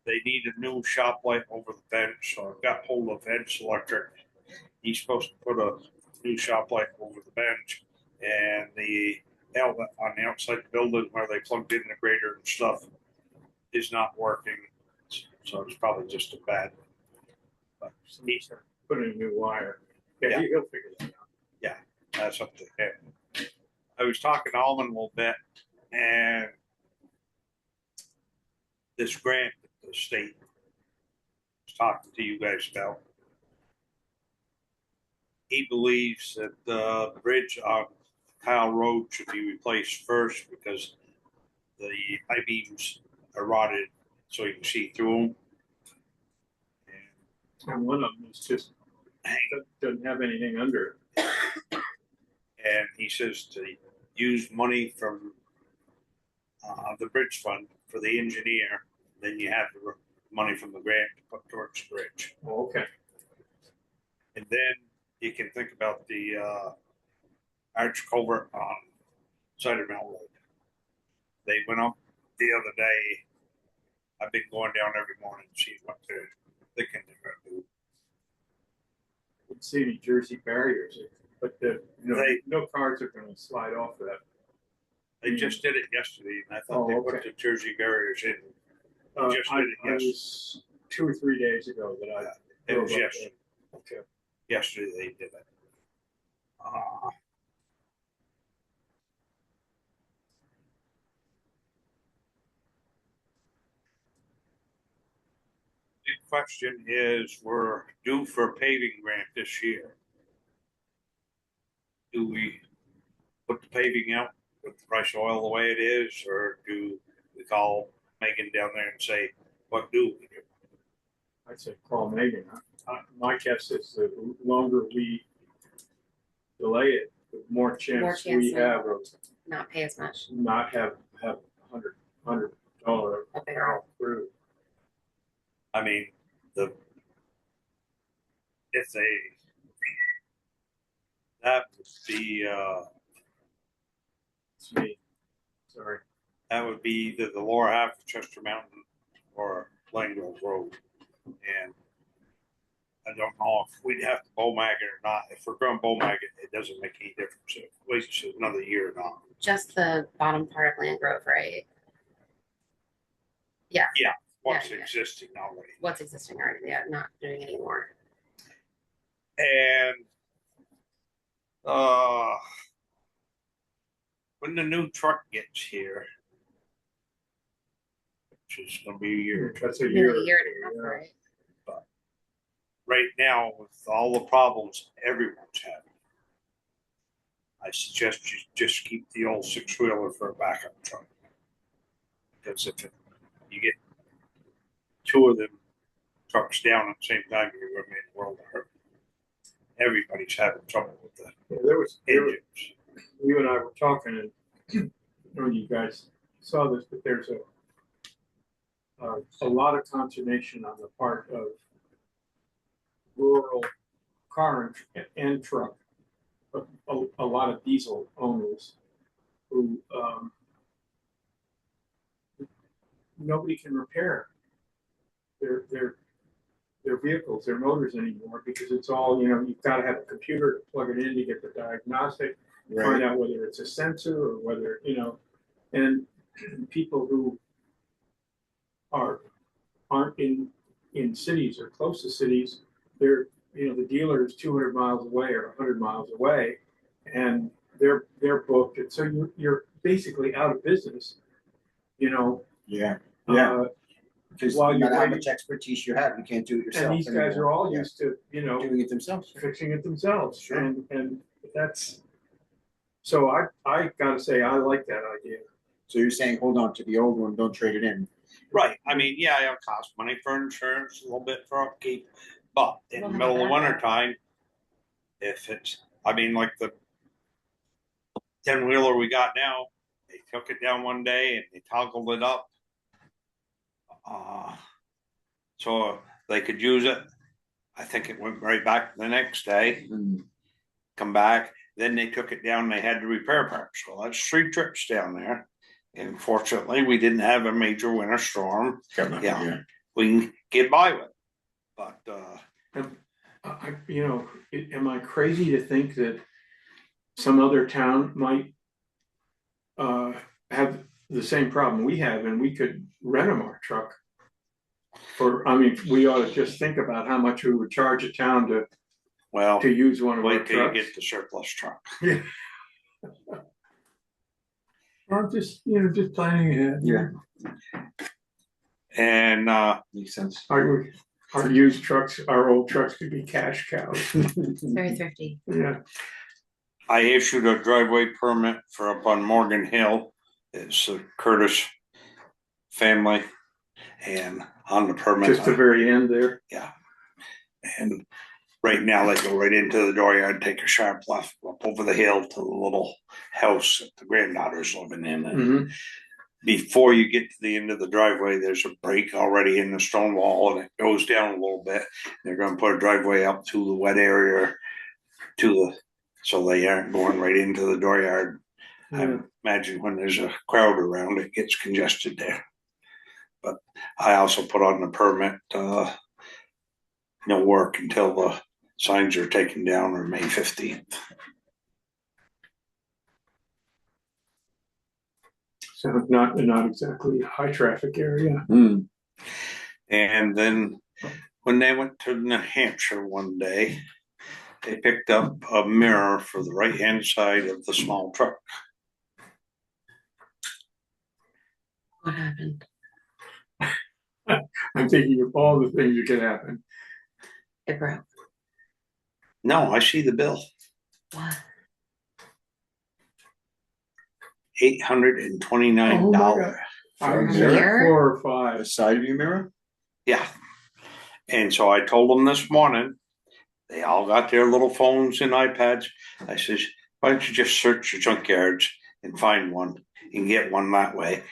They need a new shop light over the bench, so I've got hold of Ed's Electric. He's supposed to put a new shop light over the bench, and the outlet on the outside of the building where they plugged in the grader and stuff is not working. So it's probably just a bad. But Needs to put in a new wire. Yeah, Yeah. he'll figure that out. that's up to him. I was talking to Alman a little bit, and this grant that the state was talking to you guys about. He believes that the bridge on Kyle Road should be replaced first because the I-beams are rotted, so you can see through them. And one of them is just, doesn't have anything under it. And he says to use money from the bridge fund for the engineer, then you have the money from the grant to put towards the bridge. Oh, okay. And then you can think about the arch culvert on Cider Mill Road. They went up the other day. I've been going down every morning to see what they're thinking they're gonna do. Would see any Jersey barriers, but They- no cars are gonna slide off of that. They just did it yesterday, and I thought Oh, they put okay. the Jersey barriers in. Just I did it yesterday. was 2 or 3 days ago that I. It was drove up yesterday. there. Okay. Yesterday they did it. The question is, we're due for a paving grant this year. Do we put the paving out with the price of oil the way it is, or do we call Megan down there and say, what do we do? I'd say call Megan. My guess is the longer we delay it, the more chance chance we of- have of Not pay as much. not have $100 A barrel. through. I mean, if they, that would be, It's me. Sorry. that would be either the lower half of Chester Mountain or Plain Grove Road. And I don't know if we'd have to bow mag it or not. If we're going to bow mag it, it doesn't make any difference. If it waits another year or not. Just the bottom part of Land Grove, right? What's Yeah. existing already. What's existing already? Yeah, not doing any more. And when the new truck gets here, which is gonna be a year, That's a Maybe year. a year and a half, Yeah. right? right now with all the problems everyone's having, I suggest you just keep the old 6-wheeler for a backup truck. Because if you get 2 of them trucks down at the same time, you're gonna make the world of hurt. Everybody's having trouble with the Yeah, there was, engines. you and I were talking, and I don't know you guys saw this, but there's a lot of consternation on the part of rural car and truck, but a lot of diesel owners who nobody can repair their vehicles, their motors anymore, because it's all, you've got to have a computer to plug it in to get the diagnostic, find out whether it's a sensor or whether, and people who aren't in cities or close to cities, they're, the dealer is 200 miles away or 100 miles away, and they're booked, and so you're basically out of business, Yeah, While because no you're matter how waiting- much expertise you have, you can't do it yourself. and these guys are anymore. all Yeah. used to, Doing it themselves. fixing it themselves. Sure. And that's, so I gotta say, I like that idea. So you're saying, hold on to the old one, don't trade it in. Right. I mean, yeah, it'll cost money for insurance, a little bit for upkeep, but in the We'll have middle of a backup. winter time, if it's, I mean, like the 10-wheeler we got now, they took it down one day and they toggled it up. So they could use it. I think it went right back the next day, come back. Then they took it down. They had to repair parts. So that's 3 trips down there. And fortunately, we didn't have a major winter storm. Yeah. We can get by with it. But Am I crazy to think that some other town might have the same problem we have, and we could rent them our truck? We ought to just think about how much we would charge a town well, to use one of our wait till you trucks. get the surplus truck. I'm just planning ahead. Yeah. And Makes sense. Our used trucks, our old trucks could be cash cows. It's very thrifty. Yeah. I issued a driveway permit for up on Morgan Hill. It's the Curtis family. And on the permit, Just the very end there. yeah. And right now they go right into the dooryard, take a sharp left up over the hill to the little house that the granddaughter's living in. And Mhm. before you get to the end of the driveway, there's a break already in the stone wall and it goes down a little bit. They're going to put a driveway up to the wet area to the so they aren't going right into the dooryard. I Yeah. imagine when there's a crowd around, it gets congested there. But I also put on the permit, no work until the signs are taken down on May 15th. So not exactly a high traffic area. Hmm. And then when they went to New Hampshire one day, they picked up a mirror for the right-hand side of the small truck. What happened? I'm thinking of all the things that could happen. It broke. No, I see the bill, What? $829. I'm Mirror? 4 or 5. The side of your mirror? Yeah. And so I told them this morning, they all got their little phones and iPads. I says, why don't you just search the junkyards and find one and get one that way?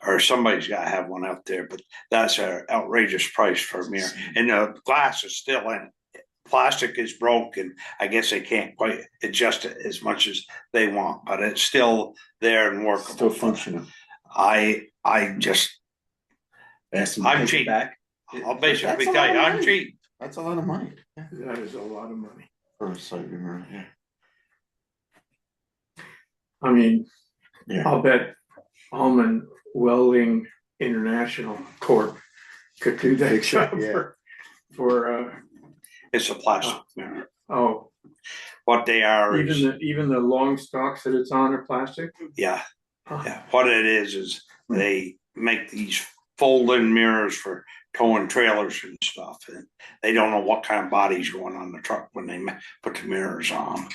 Or somebody's got to have one out there, but that's an outrageous price for a mirror. And the glass is still in it. Plastic is broken. I guess they can't quite adjust it as much as they want, but it's still there and workable. Still functional. I just, Ask them to I'm take it cheap. back. I'll basically That's a tell lot you, of I'm money. cheap. That's a lot of money. Yeah. That is a lot of money. For a side of your mirror, yeah. I mean, Yeah. I'll bet Alman Welding International Corp could do that Fix it, job yeah. for It's a plastic mirror. oh, What they are is, even the long stalks that it's on are plastic. yeah, Huh. yeah. What it is they make these fold-in mirrors for towing trailers and stuff, and they don't know what kind of body's going on the truck when they put the mirrors on,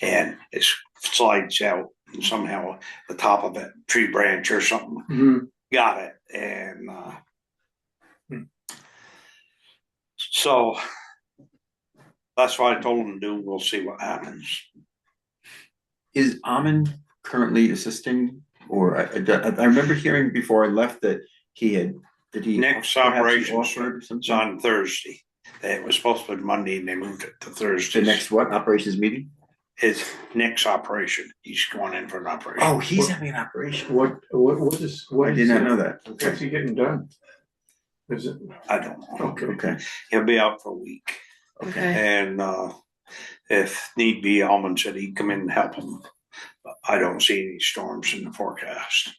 and it slides out, and somehow the top of it, tree branch or something, Mhm. got it, and so that's what I told them to do. We'll see what happens. Is Amin currently assisting, or I remember hearing before I left that he had, did he? Next perhaps he operation offered is something? on Thursday. It was supposed to be Monday and they moved it to Thursday. The next what, operations meeting? His next operation. He's going in for an operation. Oh, he's having an operation. What is I did not know that. What's Okay, he getting done? Is it I don't know. okay? okay, He'll be out for a week. Okay. And if need be, Almond said he'd come in and help him. But I don't see any storms in the forecast.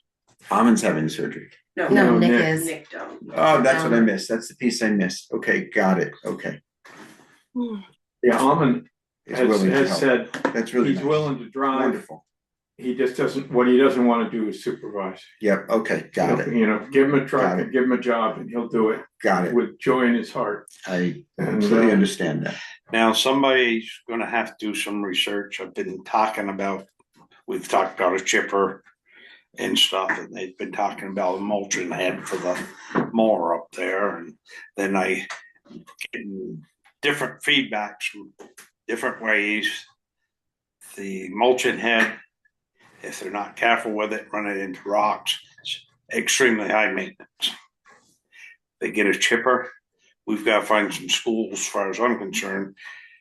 Amin's having surgery. No, No, Nick Nick. is. Nick don't. Oh, that's what I missed. That's the piece I missed. Okay, got it. Okay. Yeah, Alman He's willing to has help. said That's really he's nice. willing to drive. Wonderful. He just doesn't. What he doesn't want to do is supervise. Yep, okay, got it, You know, give him a truck Got it. and give him a job, and he'll do it got it. with joy in his heart. I And completely understand that. Now, somebody's going to have to do some research. I've been talking about, we've talked about a chipper and stuff, and they've been talking about a mulching head for the mower up there. And then I getting different feedbacks from different ways. The mulching head, if they're not careful with it, run it into rocks. It's extremely high maintenance. They get a chipper. We've got to find some schools, as far as I'm concerned,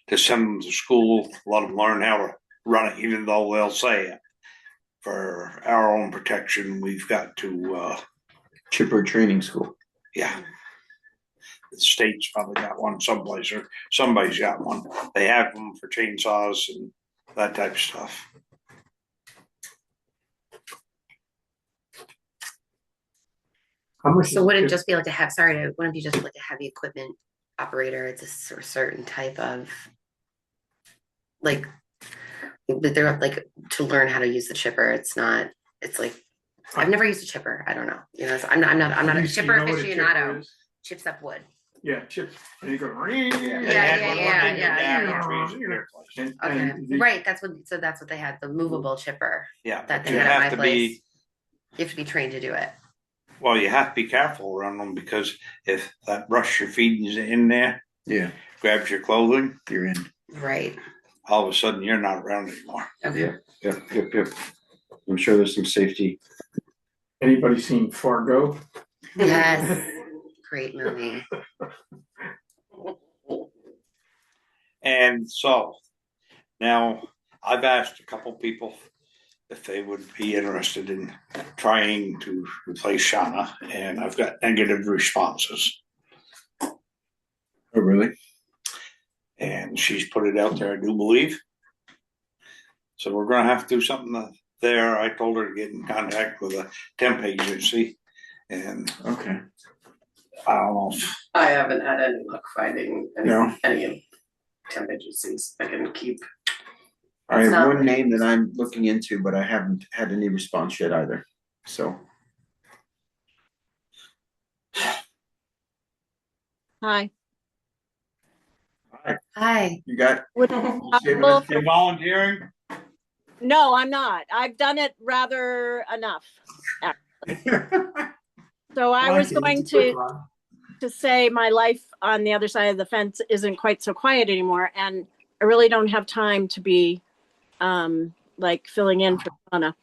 to send them to school, let them learn how to run it, even though they'll say it. For our own protection, we've got to, Chipper training school. yeah. The state's probably got one someplace, or somebody's got one. They have them for chainsaws and that type of stuff. How much? So would it just be like wouldn't it be just like a heavy equipment operator? It's a certain type of like, but they're like to learn how to use the chipper. It's like, I've never used a chipper. I don't know. You know, so I'm not a You chipper know what a aficionado. chipper is? Chips up wood. Yeah, chips. And you go. They had one thing that trees in their place. Okay, right. That's what they had, the movable chipper Yeah, that but they you had at my have to place. be, You have to be trained to do it. well, you have to be careful around them, because if that brush you're feeding is in there, Yeah, grabs your clothing, you're in. Right. all of a sudden you're not around anymore. Okay. Yep. I'm sure there's some safety. Anybody seen Fargo? Yes. Great movie. And so now I've asked a couple people if they would be interested in trying to replace Shauna, and I've got negative responses. Oh, really? And she's put it out there, I do believe. So we're gonna have to do something there. I told her to get in contact with a temp agency, and Okay. I don't know if I haven't had any luck finding No. any of temp agencies I can keep. I It's have not- one name that I'm looking into, but I haven't had any response yet either, so. Hi. Hi. You got? Would saving possible us, for- you're volunteering. No, I'm not. I've done it rather enough. So I was going to say my life on the other side of the fence isn't quite so quiet anymore, and I really don't have time to be like filling in for Anna.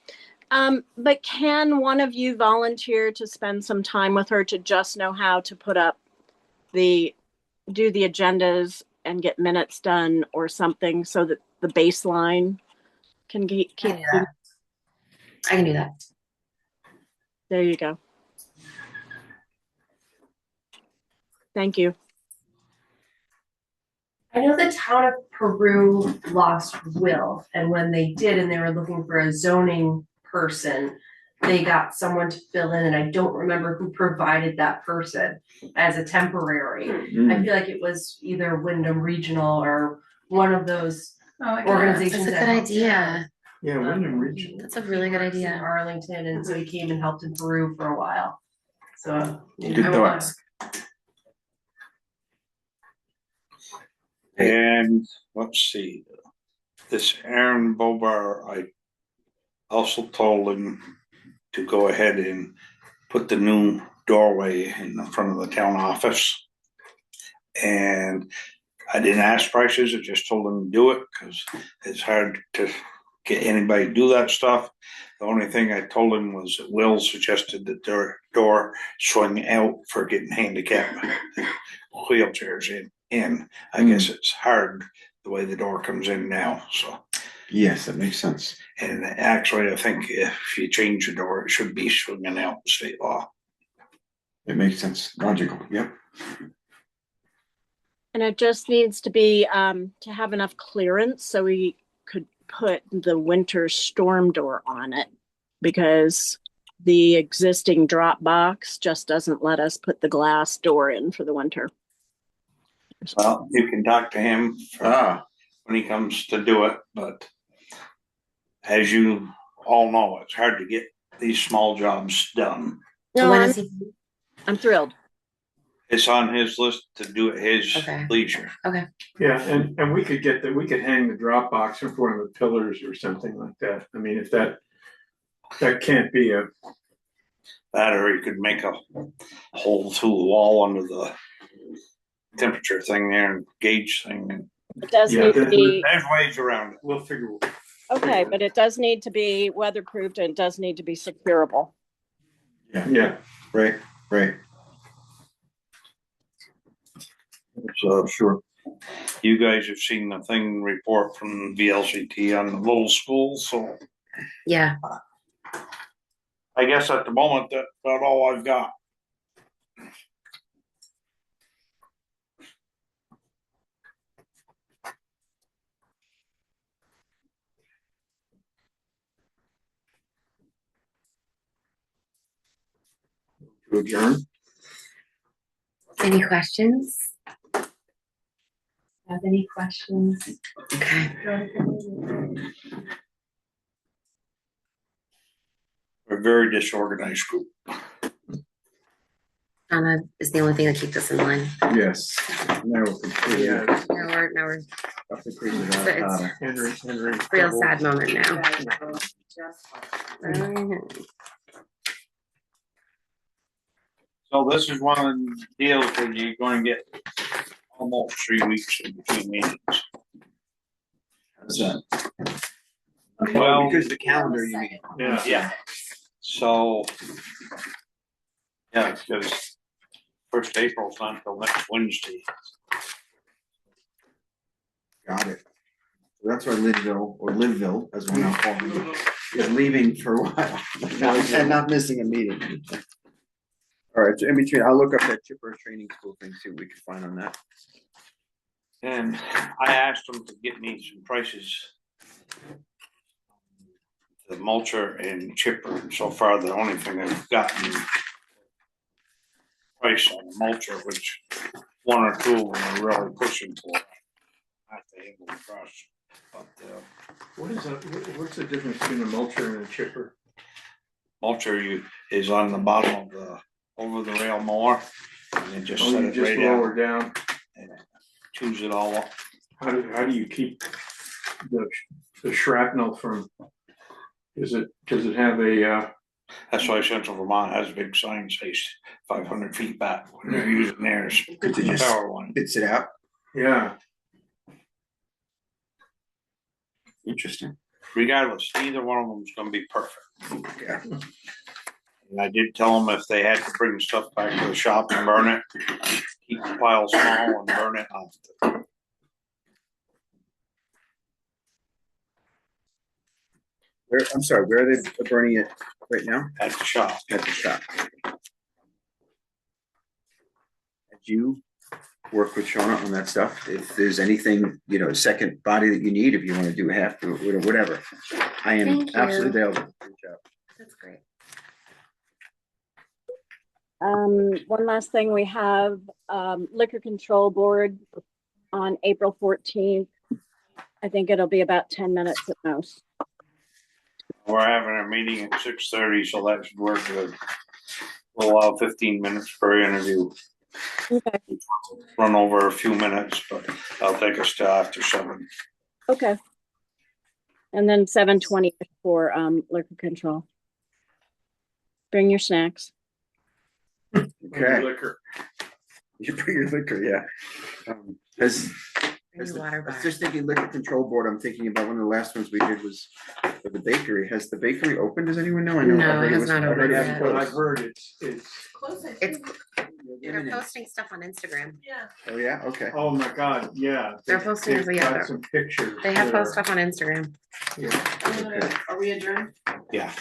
But can one of you volunteer to spend some time with her to just know how to put up do the agendas and get minutes done or something so that the baseline can keep. I can do that. There you go. Thank you. I know the town of Peru lost Will, and when they did, and they were looking for a zoning person, they got someone to fill in, and I don't remember who provided that person as a temporary. I feel like it was either Wyndham Regional or one of those organizations. That's a that good helped idea. Yeah, Wyndham Region. That's a really good He works in idea. Arlington, and so he came and helped in Peru for a while. So. Good I will thoughts. And let's see, this Aaron Bobar, I also told him to go ahead and put the new doorway in the front of the town office. And I didn't ask prices, I just told him to do it because it's hard to get anybody to do that stuff. The only thing I told him was that Will suggested that their door swing out for getting handicapped wheelchairs in. I guess it's hard the way the door comes in now, so. Yes, that makes sense. And actually, I think if you change the door, it should be swinging out in state law. It makes sense. Logical. Yep. And it just needs to be to have enough clearance so we could put the winter storm door on it, because the existing drop box just doesn't let us put the glass door in for the winter. Well, you can talk to him when he comes to do it, but as you all know, it's hard to get these small jobs done. So No, when I'm, is he? I'm thrilled. It's on his list to do at his Okay. leisure. Yeah, and we could we could hang the drop box in front of the pillars or something like that. I mean, if that can't be a, That, or you could make a hole through the wall under the temperature thing there and gauge thing. And It does Yeah, need to be, there's ways around it. we'll figure. okay, but it does need to be weatherproofed and it does need to be securable. Yeah, Right, right. So sure. You guys have seen the thing report from VLCT on the little schools, so Yeah. I guess at the moment that's about all I've got. To adjourn. Any questions? Have any questions? Okay. We're a very disorganized group. Anna is the only thing that keeps us in line. Yes. Now we're completely yeah. Now we're off the crease of It's- avocado. Henry. real sad moment now. So this is one of the deals where you're going to get almost 3 weeks in between meetings. How's that? Well, Because the calendar, you mean? Yeah. So, yeah, because 1st April's not until next Wednesday. Got it. So that's why Lidville, or Liveville, as we're now calling it, is leaving for a while, and not missing a meeting. All right, so in between, I'll look up that chipper training school thing, see what we can find on that. And I asked them to get me some prices. The mulcher and chipper, and so far the only thing I've gotten price on the mulcher, which one or two of them are really pushing for. I have to angle across, but What's the difference between a mulcher and a chipper? mulcher is on the bottom of the over the rail mower, and then just set You it just right lower down down. and choose it all up. How do you keep the shrapnel from, does it have a, That's why Central Vermont has a big sign says 500 feet back when they're using theirs. Could you just Power one. spits it out? yeah, Interesting. Regardless, either one of them is going to be perfect. Yeah. And I did tell them if they had to bring stuff back to the shop and burn it, keep the pile small and burn it out. I'm sorry, where are they burning it right now? At the shop. At the shop. Had you work with Shauna on that stuff? If there's anything, second body that you need, if you want to do half, or whatever. I am Thank you. absolutely available. Reach out. That's great. One last thing, we have liquor control board on April 14th. I think it'll be about 10 minutes at most. We're having a meeting at 6:30, so that's we're good. We'll allow 15 minutes per interview. Okay. Run over a few minutes, but I'll take us to after 7. Okay. And then 7:20 for liquor control. Bring your snacks. Okay. liquor. You bring your liquor, yeah. Bring your water I was back. just thinking liquor control board, I'm thinking about one of the last ones we did was for the bakery. Has the bakery opened? Does anyone know? I know. No, I heard it has was- not I heard opened it was yet. What closed. I've heard, it's, It's, they're Imminent. posting stuff on Instagram. Yeah. Oh, yeah, okay. oh my God, yeah. They're posting They've every got other. some pictures. They have that are- post stuff on Instagram. Yeah. Are we adjourned? Yeah.